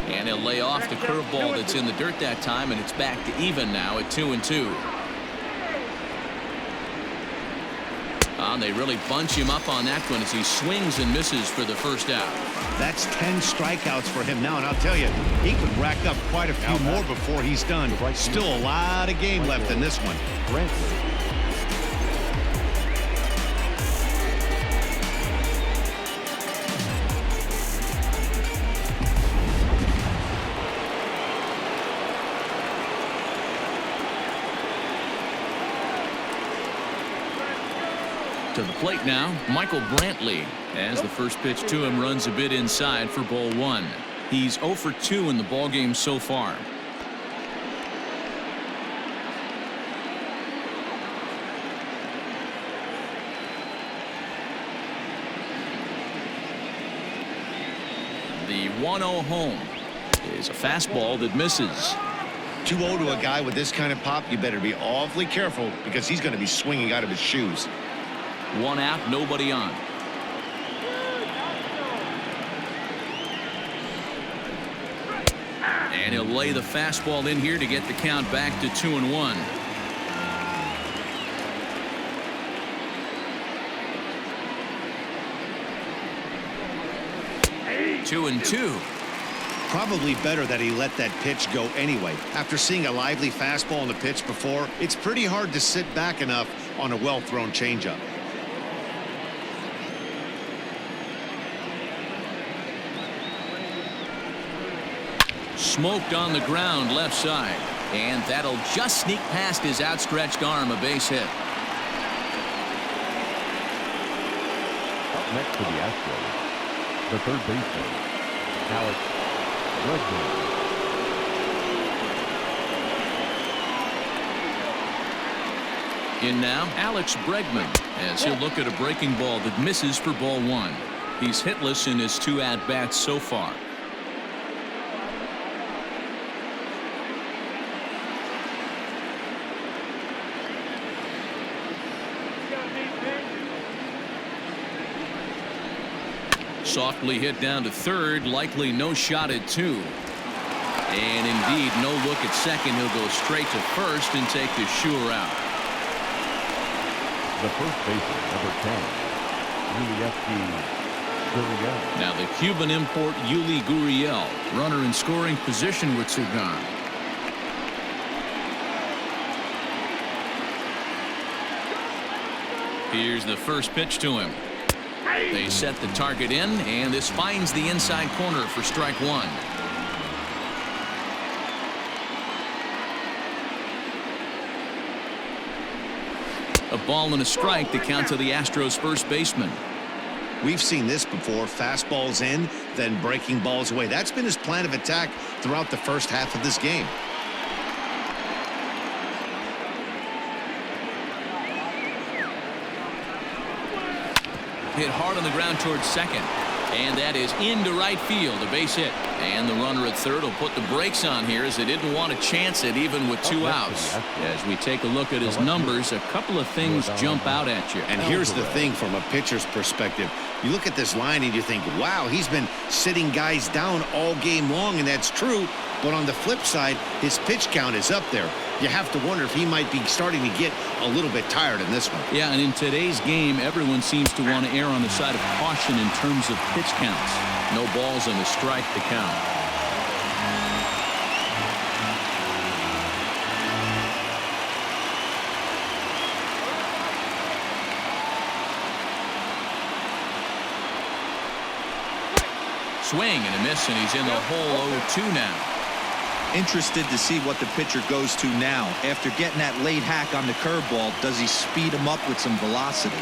And he'll lay off the curveball that's in the dirt that time, and it's back to even now at 2-2. They really bunch him up on that one as he swings and misses for the first out. That's 10 strikeouts for him now, and I'll tell you, he could rack up quite a few more before he's done. Still a lot of game left in this one. To the plate now, Michael Brantley, as the first pitch to him runs a bit inside for ball 1. He's 0 for 2 in the ballgame so far. The 1-0 home is a fastball that misses. 2-0 to a guy with this kind of pop, you better be awfully careful because he's going to be swinging out of his shoes. 1 out, nobody on. And he'll lay the fastball in here to get the count back to 2-1. 2-2. Probably better that he let that pitch go anyway. After seeing a lively fastball on the pitch before, it's pretty hard to sit back enough on a well-thrown changeup. Smoked on the ground left side. And that'll just sneak past his outstretched arm, a base hit. Up next to the Astros, the third baseman, Alex Bregman. In now, Alex Bregman, as he'll look at a breaking ball that misses for ball 1. He's hitless in his 2 at-bats so far. Softly hit down to third, likely no shot at 2. And indeed, no look at second. He'll go straight to first and take the sure out. The first baseman, number 10, Yuli Gurriel. Now the Cuban import Yuli Gurriel, runner in scoring position with two gone. Here's the first pitch to him. They set the target in, and this finds the inside corner for strike 1. A ball and a strike, the count to the Astros first baseman. We've seen this before. Fastballs in, then breaking balls away. That's been his plan of attack throughout the first half of this game. Hit hard on the ground towards second. And that is into right field, a base hit. And the runner at third will put the brakes on here as they didn't want to chance it even with 2 outs. As we take a look at his numbers, a couple of things jump out at you. And here's the thing from a pitcher's perspective. You look at this line and you think, wow, he's been sitting guys down all game long, and that's true. But on the flip side, his pitch count is up there. You have to wonder if he might be starting to get a little bit tired in this one. Yeah, and in today's game, everyone seems to want to err on the side of caution in terms of pitch counts. No balls and a strike to count. Swing and a miss, and he's in the hole 0-2 now. Interested to see what the pitcher goes to now. After getting that late hack on the curveball, does he speed him up with some velocity?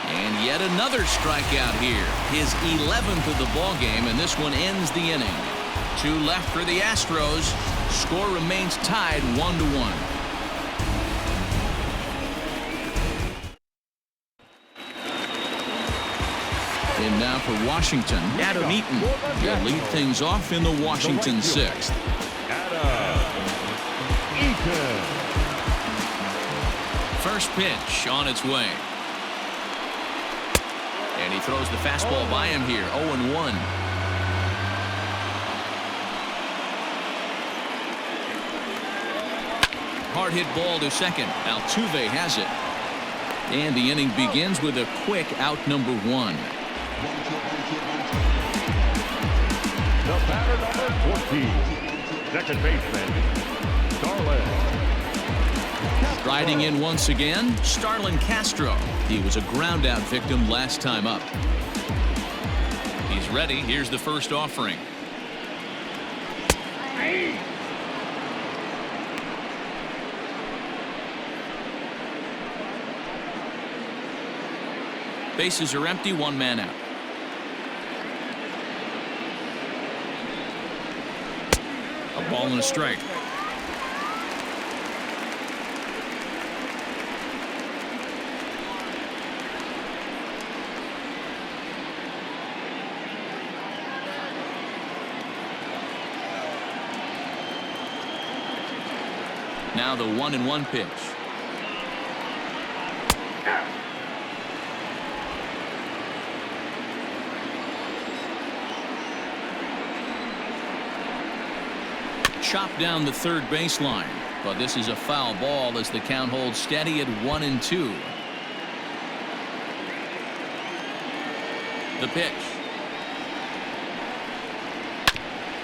And yet another strikeout here. His 11th of the ball game, and this one ends the inning. 2 left for the Astros. Score remains tied 1-1. And now for Washington, Adam Eaton will lead things off in the Washington 6th. Adam Eaton. First pitch on its way. And he throws the fastball by him here, 0-1. Hard hit ball to second. Altuve has it. And the inning begins with a quick out number 1. The batter, number 14, second baseman, Starlin. Riding in once again, Starlin Castro. He was a ground-out victim last time up. He's ready. Here's the first offering. Bases are empty, one man out. A ball and a strike. Now the 1-1 pitch. Chopped down the third baseline, but this is a foul ball as the count holds steady at 1-2. The pitch.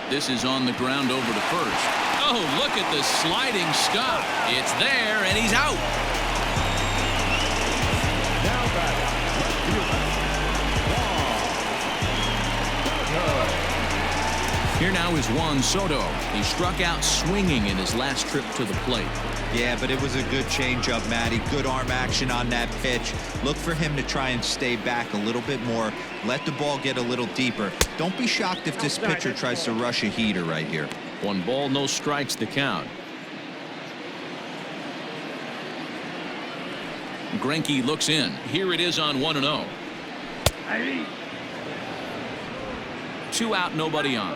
This is on the ground over to first. Oh, look at the sliding stop. It's there, and he's out. Now Here now is Juan Soto. He struck out swinging in his last trip to the plate. Yeah, but it was a good changeup, Matty. Good arm action on that pitch. Look for him to try and stay back a little bit more. Let the ball get a little deeper. Don't be shocked if this pitcher tries to rush a heater right here. 1 ball, no strikes the count. Greinke looks in. Here it is on 1-0. 2 out, nobody on.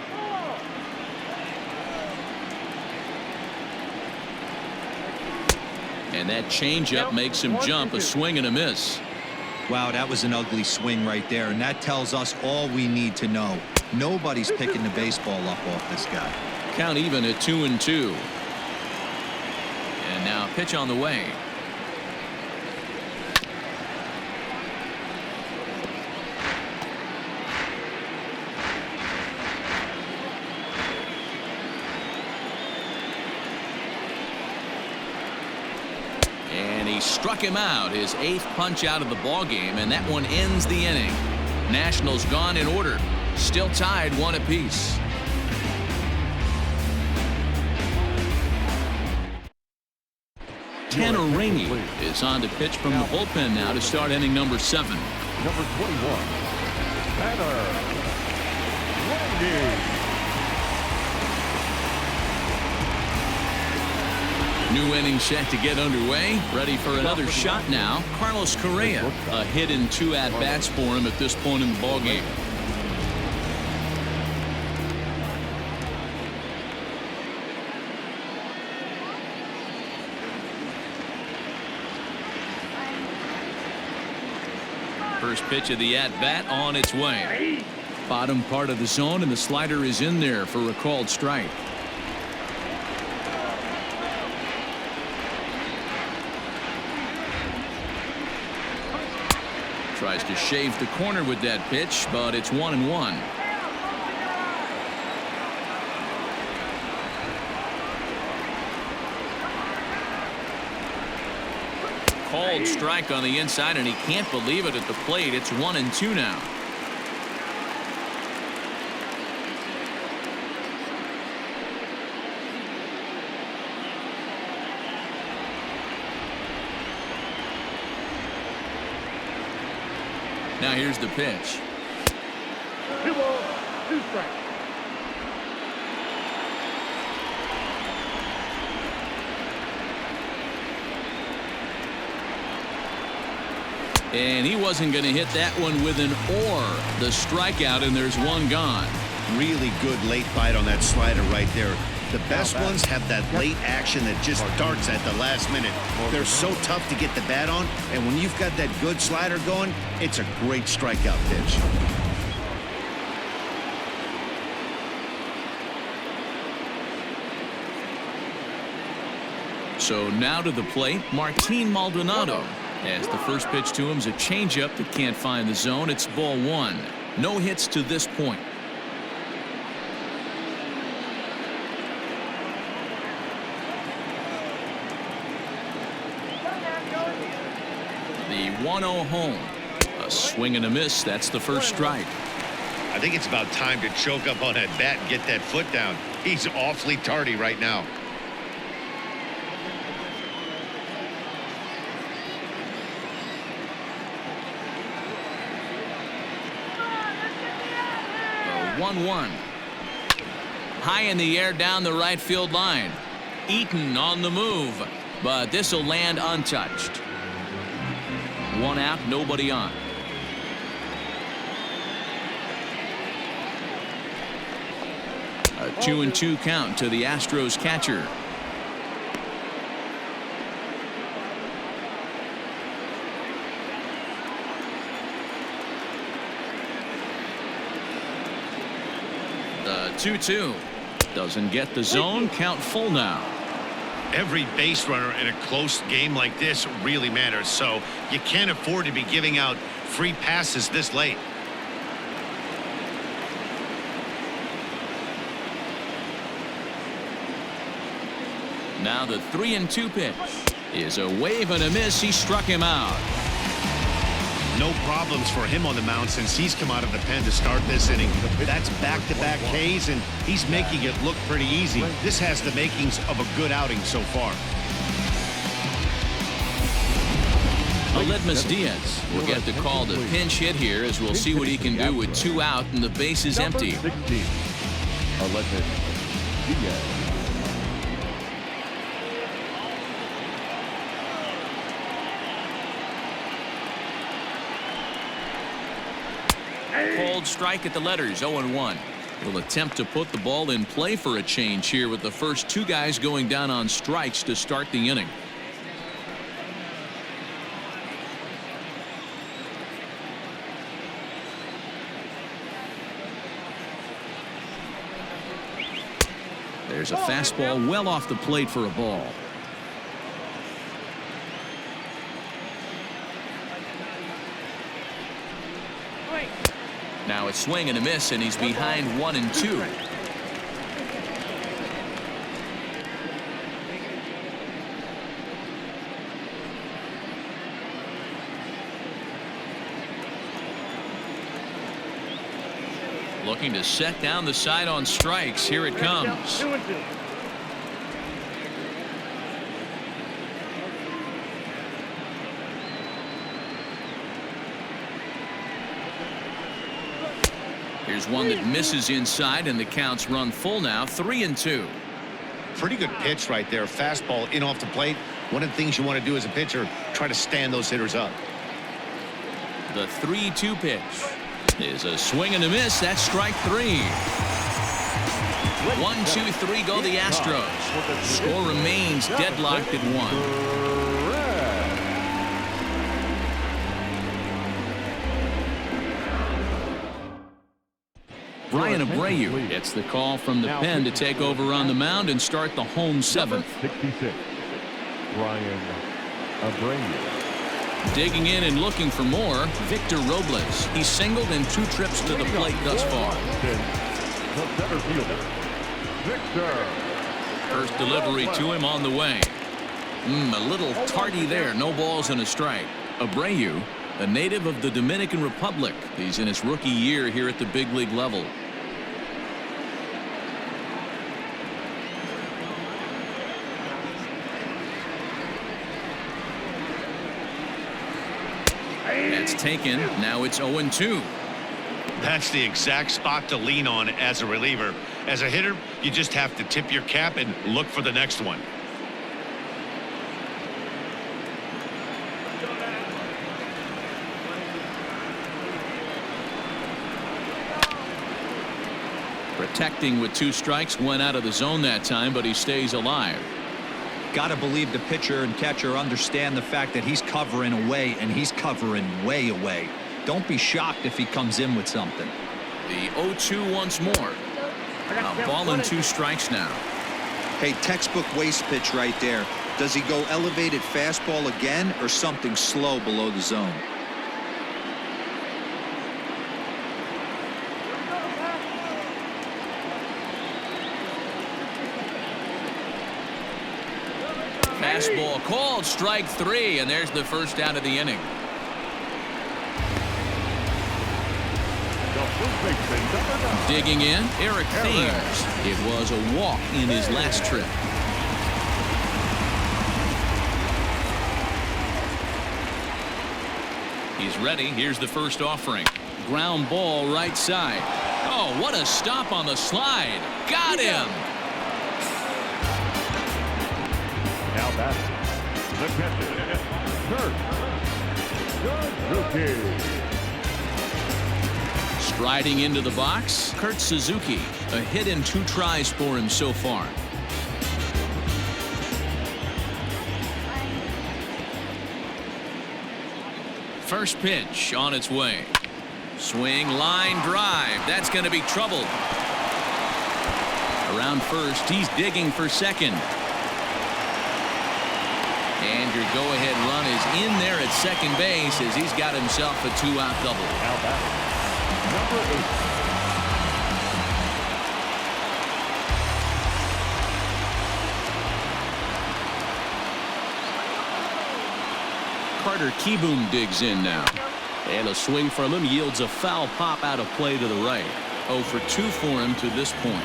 And that changeup makes him jump. A swing and a miss. Wow, that was an ugly swing right there, and that tells us all we need to know. Nobody's picking the baseball up off this guy. Count even at 2-2. And now pitch on the way. And he struck him out, his 8th punch out of the ball game, and that one ends the inning. Nationals gone in order, still tied 1 apiece. Tanner Rainey is on to pitch from the bullpen now to start inning number 7. Number 21, Tanner Rainey. New inning set to get underway. Ready for another shot now. Carlos Correa. A hit in 2 at-bats for him at this point in the ballgame. First pitch of the at-bat on its way. Bottom part of the zone, and the slider is in there for a called strike. Tries to shave the corner with that pitch, but it's 1-1. Called strike on the inside, and he can't believe it at the plate. It's 1-2 now. Now here's the pitch. 2 balls, 2 strikes. And he wasn't going to hit that one with an or. The strikeout, and there's 1 gone. Really good late bite on that slider right there. The best ones have that late action that just darts at the last minute. They're so tough to get the bat on, and when you've got that good slider going, it's a great strikeout pitch. So now to the plate, Martin Maldonado. As the first pitch to him is a changeup that can't find the zone. It's ball 1. No hits to this point. The 1-0 home. A swing and a miss. That's the first strike. I think it's about time to choke up on that bat and get that foot down. He's awfully tardy right now. 1-1. High in the air down the right field line. Eaton on the move, but this will land untouched. 1 out, nobody on. A 2-2 count to the Astros catcher. The 2-2 doesn't get the zone. Count full now. Every base runner in a close game like this really matters, so you can't afford to be giving out free passes this late. Now the 3-2 pitch is a wave and a miss. He struck him out. No problems for him on the mound since he's come out of the pen to start this inning. That's back-to-back Ks, and he's making it look pretty easy. This has the makings of a good outing so far. Aledmus Diaz will get the call to pinch hit here, as we'll see what he can do with 2 out and the base is empty. 16, Aledmus Diaz. Cold strike at the letters, 0-1. Will attempt to put the ball in play for a change here with the first 2 guys going down on strikes to start the inning. There's a fastball well off the plate for a ball. Now it's swing and a miss, and he's behind 1-2. Looking to set down the side on strikes. Here it comes. 2-2. Here's one that misses inside, and the count's run full now. 3-2. Pretty good pitch right there. Fastball in off the plate. One of the things you want to do as a pitcher, try to stand those hitters up. The 3-2 pitch is a swing and a miss. That's strike 3. 1-2-3 go the Astros. Score remains deadlocked at 1. Brian Abreu gets the call from the pen to take over on the mound and start the home 7th. 66, Brian Abreu. Digging in and looking for more, Victor Robles. He's singled in 2 trips to the plate thus far. The center fielder, Victor. First delivery to him on the way. A little tardy there. No balls and a strike. Abreu, a native of the Dominican Republic. He's in his rookie year here at the big league level. That's taken. Now it's 0-2. That's the exact spot to lean on as a reliever. As a hitter, you just have to tip your cap and look for the next one. Protecting with 2 strikes, went out of the zone that time, but he stays alive. Got to believe the pitcher and catcher understand the fact that he's covering away, and he's covering way away. Don't be shocked if he comes in with something. The 0-2 once more. A ball and 2 strikes now. Hey, textbook waste pitch right there. Does he go elevated fastball again or something slow below the zone? Fastball called, strike 3, and there's the first out of the inning. Digging in, Eric Thames. It was a walk in his last trip. He's ready. Here's the first offering. Ground ball right side. Oh, what a stop on the slide. Got him. Now batting, the catcher, Suzuki. Striding into the box, Kurt Suzuki. A hit and 2 tries for him so far. First pitch on its way. Swing, line drive. That's going to be trouble. Around first, he's digging for second. And your go-ahead run is in there at second base as he's got himself a 2-out double. Now batting, number 8. Carter Kieboom digs in now. And a swing from him yields a foul pop out of play to the right. 0 for 2 for him to this point.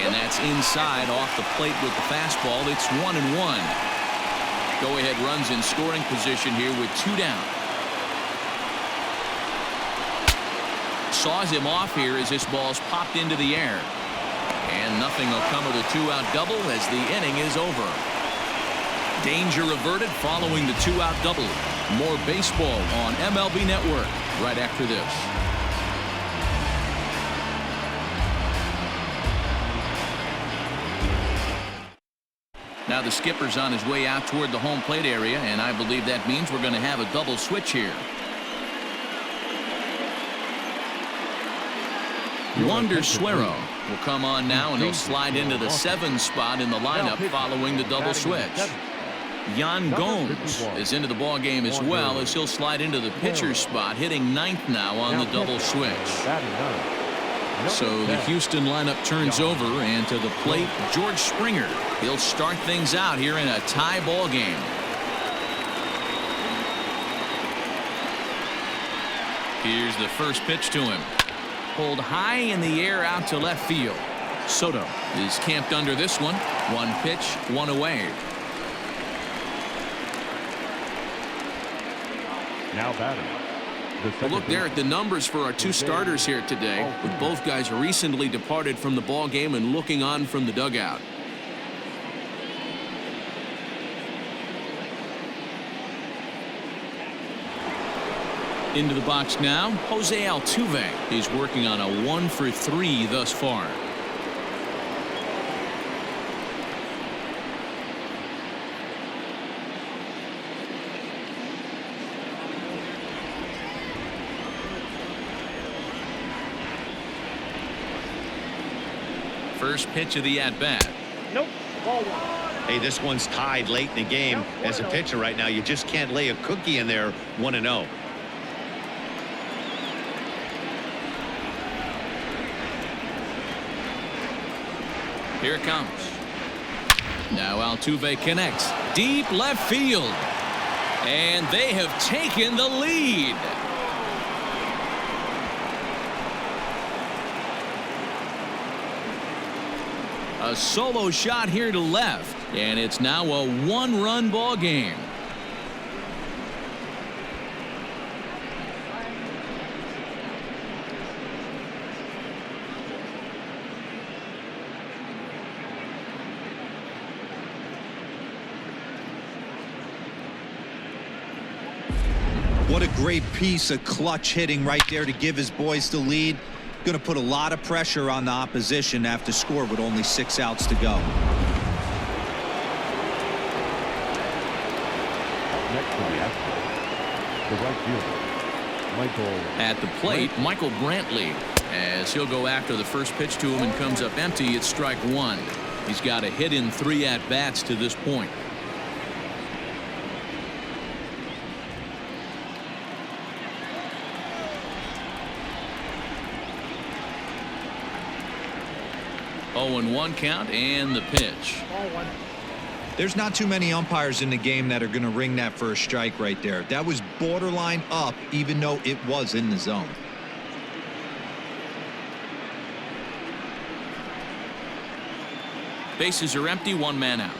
And that's inside off the plate with the fastball. It's 1-1. Go-ahead runs in scoring position here with 2 down. Saws him off here as this ball's popped into the air. And nothing will come of the 2-out double as the inning is over. Danger averted following the 2-out double. More baseball on MLB Network right after this. Now the skipper's on his way out toward the home plate area, and I believe that means we're going to have a double switch here. Wander Suero will come on now, and he'll slide into the 7 spot in the lineup following the double switch. Yan Gomes is into the ball game as well as he'll slide into the pitcher's spot, hitting 9th now on the double switch. So the Houston lineup turns over, and to the plate, George Springer. He'll start things out here in a tie ball game. Here's the first pitch to him. Pulled high in the air out to left field. Soto is camped under this one. 1 pitch, 1 away. Now batting. Look there at the numbers for our 2 starters here today, with both guys recently departed from the ball game and looking on from the dugout. Into the box now, Jose Altuve. He's working on a 1 for 3 thus far. First pitch of the at-bat. Nope. Ball 1. Hey, this one's tied late in the game. As a pitcher right now, you just can't lay a cookie in there 1-0. Here it comes. Now Altuve connects. Deep left field. And they have taken the lead. A solo shot here to left. And it's now a 1-run ball game. What a great piece of clutch hitting right there to give his boys the lead. Going to put a lot of pressure on the opposition after score with only 6 outs to go. Next to the Astros, the right fielder, Michael. At the plate, Michael Brantley, as he'll go after the first pitch to him and comes up empty. It's strike 1. He's got a hit in 3 at-bats to this point. Oh, and 1 count and the pitch. Ball 1. There's not too many umpires in the game that are going to ring that first strike right there. That was borderline up, even though it was in the zone. Bases are empty, one man out.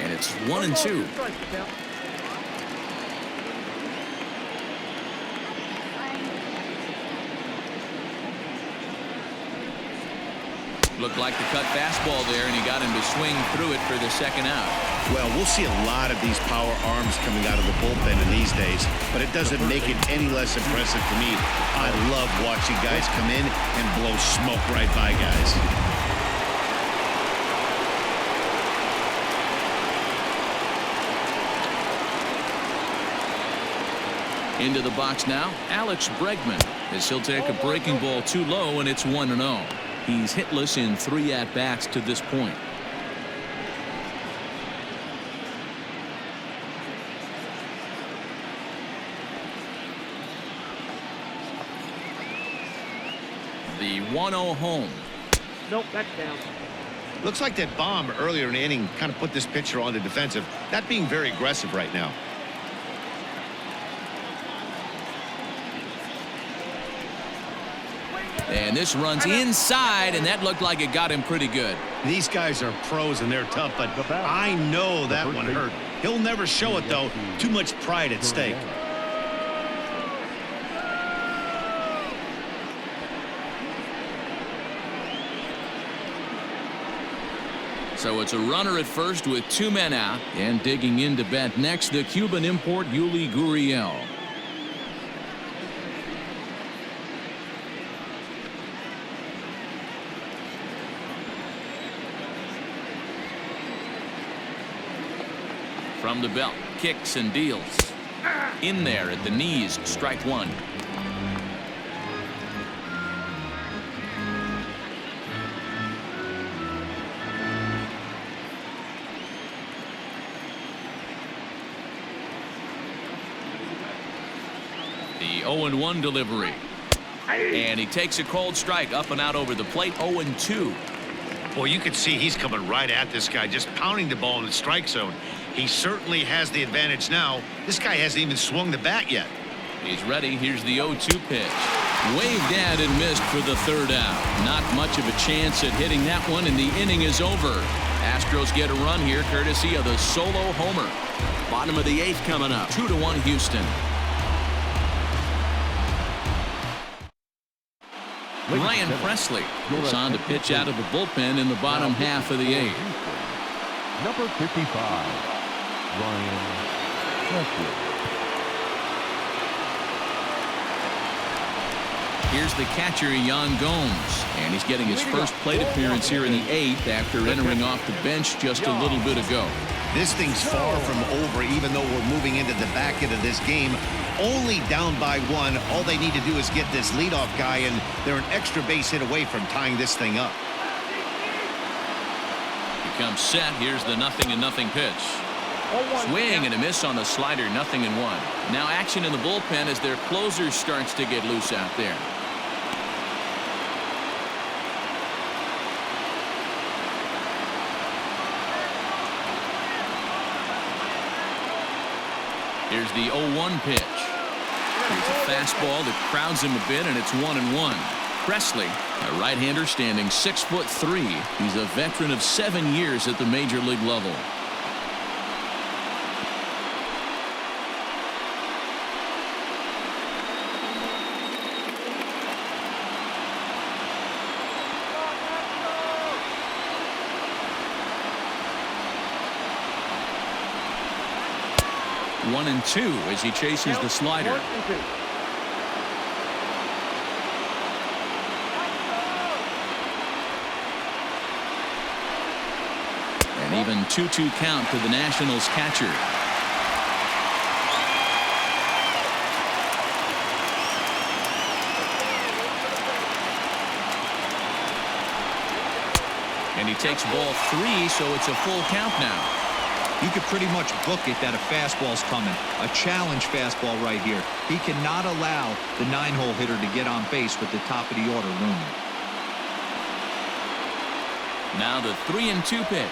And it's 1-2. Looked like the cut fastball there, and he got him to swing through it for the second out. Well, we'll see a lot of these power arms coming out of the bullpen in these days, but it doesn't make it any less impressive to me. I love watching guys come in and blow smoke right by guys. Into the box now, Alex Bregman, as he'll take a breaking ball too low, and it's 1-0. He's hitless in 3 at-bats to this point. The 1-0 home. Nope, that's down. Looks like that bomb earlier in the inning kind of put this pitcher on the defensive. Not being very aggressive right now. And this runs inside, and that looked like it got him pretty good. These guys are pros and they're tough, but I know that one hurt. He'll never show it, though. Too much pride at stake. So it's a runner at first with 2 men out, and digging in to bat next, the Cuban import Yuli Gurriel. From the belt, kicks and deals. In there at the knees, strike 1. The 0-1 delivery. And he takes a cold strike up and out over the plate. 0-2. Boy, you can see he's coming right at this guy, just pounding the ball in the strike zone. He certainly has the advantage now. This guy hasn't even swung the bat yet. He's ready. Here's the 0-2 pitch. Waved at and missed for the 3rd out. Not much of a chance at hitting that one, and the inning is over. Astros get a run here courtesy of the solo homer. Bottom of the 8th coming up. 2-1 Houston. Ryan Presley goes on to pitch out of the bullpen in the bottom half of the 8th. Number 55, Ryan Presley. Here's the catcher, Yan Gomes, and he's getting his first plate appearance here in the 8th after entering off the bench just a little bit ago. This thing's far from over, even though we're moving into the back end of this game. Only down by 1. All they need to do is get this leadoff guy, and they're an extra base hit away from tying this thing up. He comes set. Here's the 0-0 pitch. Swing and a miss on the slider. 0-1. Now action in the bullpen as their closer starts to get loose out there. Here's the 0-1 pitch. Here's a fastball that crowds him a bit, and it's 1-1. Presley, a right-hander standing 6'3". He's a veteran of 7 years at the major league level. One and 2 as he chases the slider. An even 2-2 count to the Nationals catcher. And he takes ball 3, so it's a full count now. You could pretty much book it that a fastball's coming. A challenge fastball right here. He cannot allow the 9-hole hitter to get on base with the top of the order looming. Now the 3-2 pitch.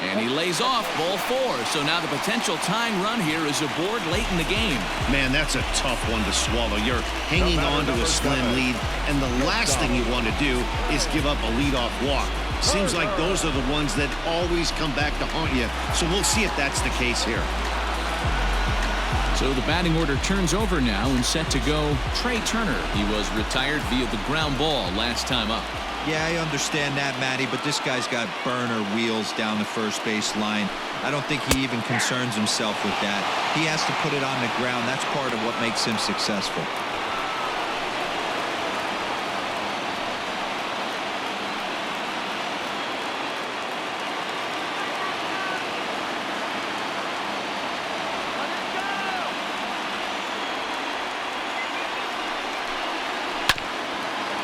And he lays off ball 4. So now the potential tying run here is aboard late in the game. Man, that's a tough one to swallow. You're hanging on to a slim lead, and the last thing you want to do is give up a leadoff walk. Seems like those are the ones that always come back to haunt you. So we'll see if that's the case here. So the batting order turns over now and set to go Trey Turner. He was retired via the ground ball last time up. Yeah, I understand that, Matty, but this guy's got burner wheels down the first base line. I don't think he even concerns himself with that. He has to put it on the ground. That's part of what makes him successful.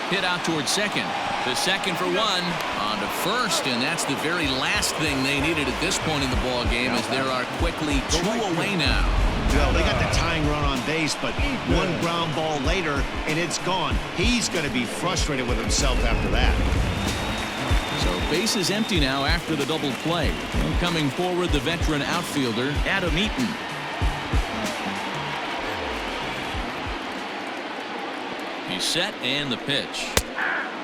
Hit out towards second. The second for 1. On to first, and that's the very last thing they needed at this point in the ball game, as there are quickly 2 away now. Well, they got the tying run on base, but one ground ball later, and it's gone. He's going to be frustrated with himself after that. So base is empty now after the double play. And coming forward, the veteran outfielder, Adam Eaton. He's set, and the pitch.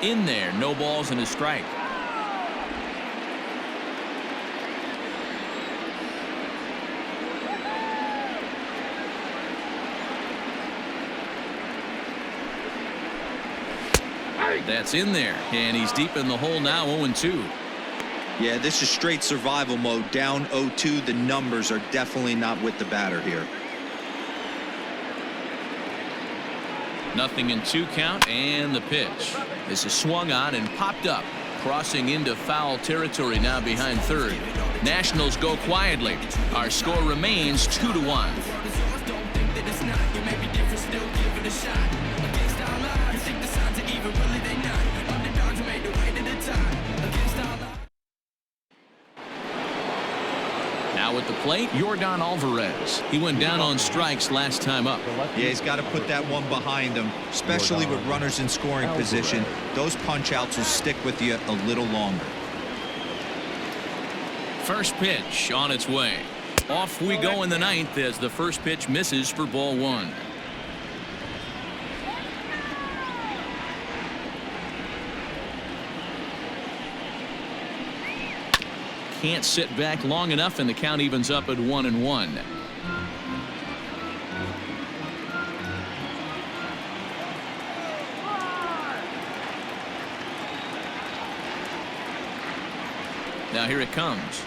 In there, no balls and a strike. That's in there, and he's deep in the hole now, 0-2. Yeah, this is straight survival mode. Down 0-2. The numbers are definitely not with the batter here. Nothing in 2 count, and the pitch. This is swung on and popped up, crossing into foul territory now behind third. Nationals go quietly. Our score remains 2-1. Now at the plate, Yordan Alvarez. He went down on strikes last time up. Yeah, he's got to put that one behind him, especially with runners in scoring position. Those punch-outs will stick with you a little longer. First pitch on its way. Off we go in the 9th as the first pitch misses for ball 1. Can't sit back long enough, and the count evens up at 1-1. Now here it comes.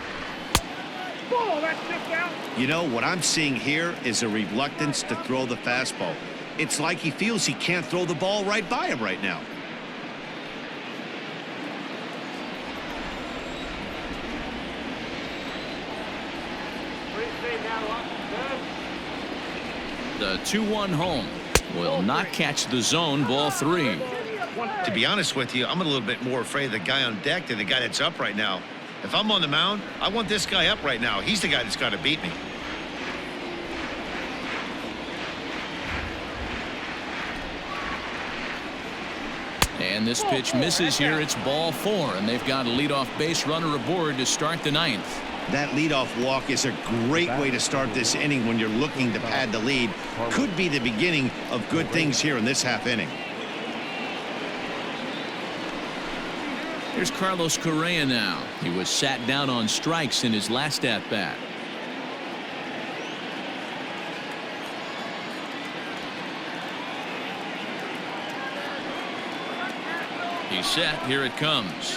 You know, what I'm seeing here is a reluctance to throw the fastball. It's like he feels he can't throw the ball right by him right now. The 2-1 home will not catch the zone. Ball 3. To be honest with you, I'm a little bit more afraid of the guy on deck than the guy that's up right now. If I'm on the mound, I want this guy up right now. He's the guy that's got to beat me. And this pitch misses here. It's ball 4, and they've got a leadoff base runner aboard to start the 9th. That leadoff walk is a great way to start this inning when you're looking to pad the lead. Could be the beginning of good things here in this half inning. Here's Carlos Correa now. He was sat down on strikes in his last at-bat. He's set. Here it comes.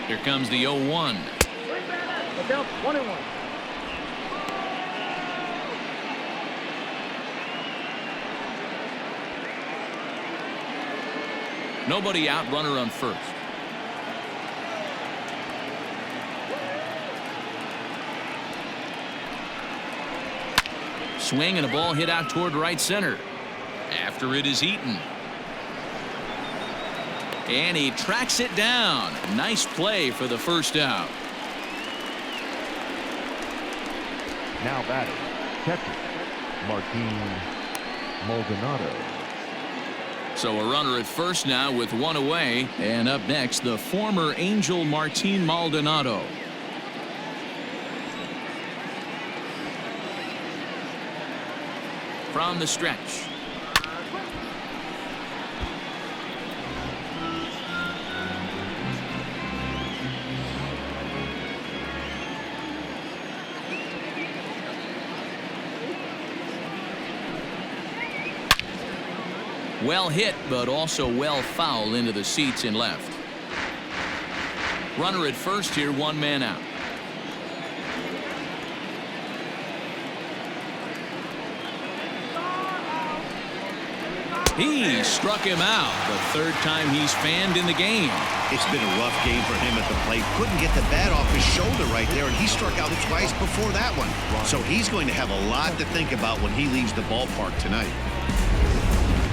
Here comes the 0-1. 1-1. Nobody out, runner on first. Swing and a ball hit out toward right center. After it is Eaton. And he tracks it down. Nice play for the first out. Now batting, catcher, Martin Maldonado. So a runner at first now with one away. And up next, the former Angel Martin Maldonado. From the stretch. Well hit, but also well fouled into the seats in left. Runner at first here, one man out. He struck him out, the third time he's fanned in the game. It's been a rough game for him at the plate. Couldn't get the bat off his shoulder right there, and he struck out twice before that one. So he's going to have a lot to think about when he leaves the ballpark tonight.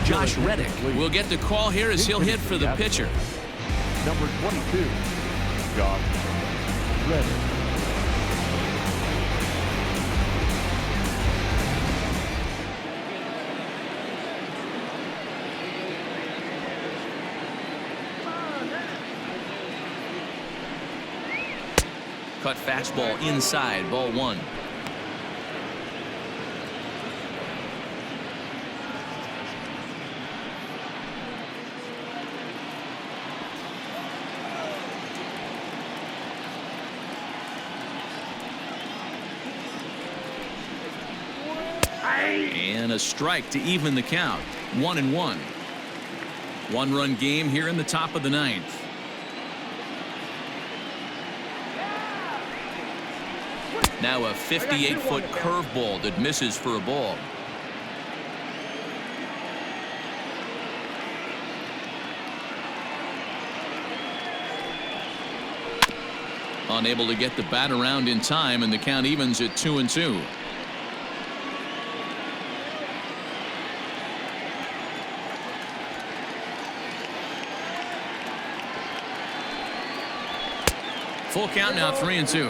Josh Reddick will get the call here as he'll hit for the pitcher. Number 22, Josh Reddick. Cut fastball inside, ball one. And a strike to even the count. 1-1. One-run game here in the top of the ninth. Now a 58-foot curveball that misses for a ball. Unable to get the bat around in time, and the count evens at 2-2. Full count now, 3-2.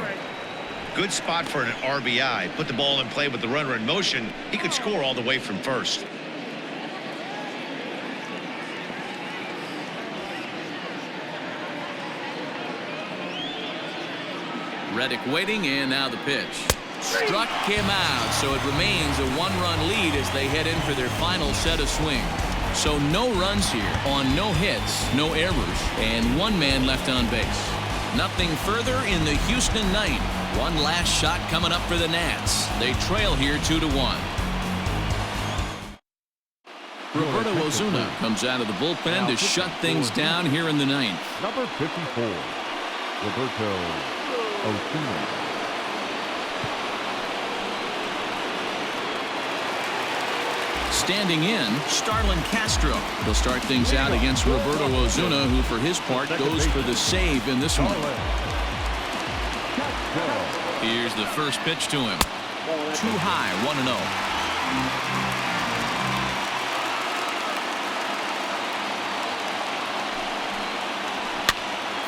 Good spot for an RBI. Put the ball in play with the runner in motion. He could score all the way from first. Reddick waiting, and now the pitch. Struck him out, so it remains a one-run lead as they head in for their final set of swings. So no runs here on no hits, no errors, and one man left on base. Nothing further in the Houston ninth. One last shot coming up for the Nats. They trail here 2-1. Roberto Ozuna comes out of the bullpen to shut things down here in the ninth. Number 54, Roberto Ozuna. Standing in, Starlin Castro. They'll start things out against Roberto Ozuna, who for his part goes for the save in this one. Here's the first pitch to him. Too high, 1-0.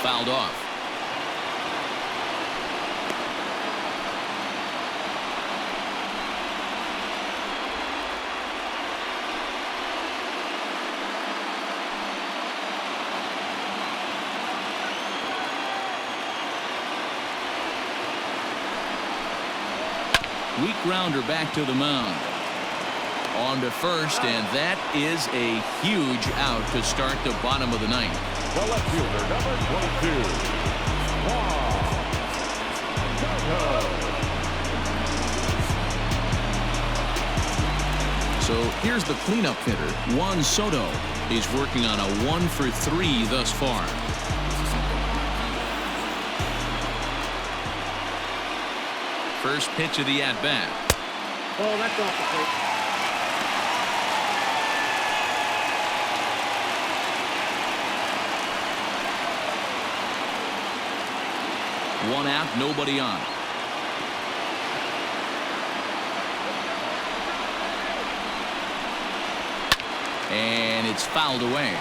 Fouled off. Weak grounder back to the mound. On to first, and that is a huge out to start the bottom of the ninth. The left fielder, number 22, So here's the cleanup hitter, Juan Soto. He's working on a 1-for-3 thus far. First pitch of the at-bat. Oh, that's off the plate. One out, nobody on. And it's fouled away.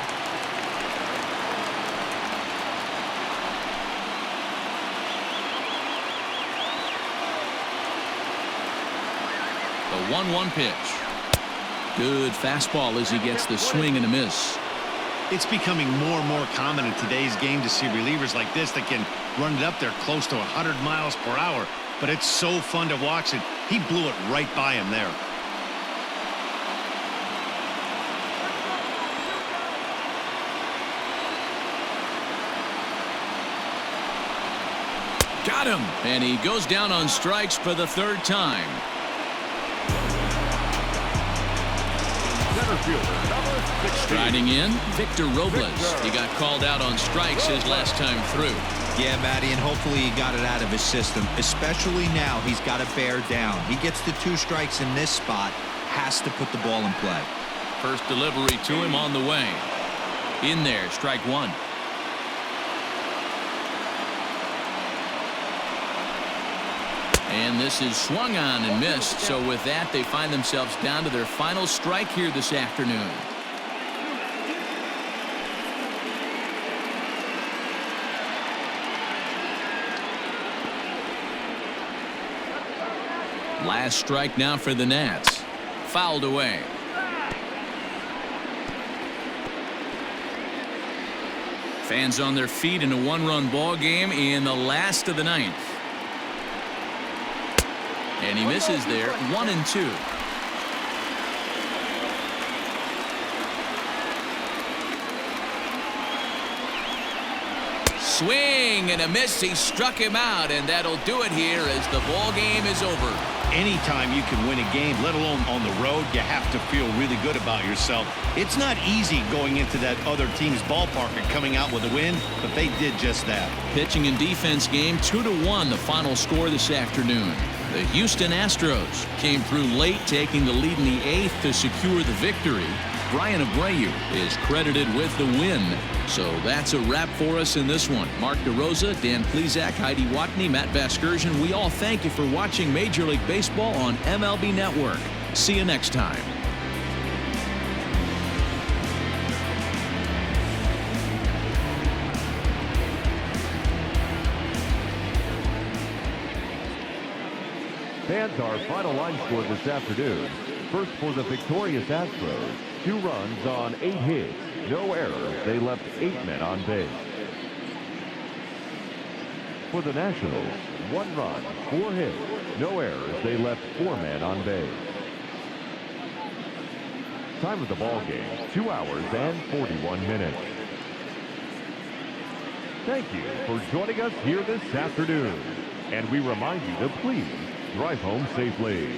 The 1-1 pitch. Good fastball as he gets the swing and a miss. It's becoming more and more common in today's game to see relievers like this that can run it up there close to 100 miles per hour. But it's so fun to watch it. He blew it right by him there. Got him. And he goes down on strikes for the third time. Center fielder, number 16. Striding in, Victor Robles. He got called out on strikes his last time through. Yeah, Matty, and hopefully he got it out of his system. Especially now, he's got to bear down. He gets the 2 strikes in this spot, has to put the ball in play. First delivery to him on the way. In there, strike 1. And this is swung on and missed. So with that, they find themselves down to their final strike here this afternoon. Last strike now for the Nats. Fouled away. Fans on their feet in a 1-run ball game in the last of the 9th. And he misses there. 1-2. Swing and a miss. He struck him out, and that'll do it here as the ball game is over. Anytime you can win a game, let alone on the road, you have to feel really good about yourself. It's not easy going into that other team's ballpark and coming out with a win, but they did just that. Pitching and defense game 2-1, the final score this afternoon. The Houston Astros came through late, taking the lead in the 8th to secure the victory. Brian Abreu is credited with the win. So that's a wrap for us in this one. Mark DeRosa, Dan Plesac, Heidi Watney, Matt Vasgersian, we all thank you for watching Major League Baseball on MLB Network. See you next time. Fans, our final line score this afternoon. First for the victorious Astros, 2 runs on 8 hits, no errors. They left 8 men on base. For the Nationals, 1 run, 4 hits, no errors. They left 4 men on base. Time of the ball game, 2 hours and 41 minutes. Thank you for joining us here this afternoon. And we remind you to please drive home safely.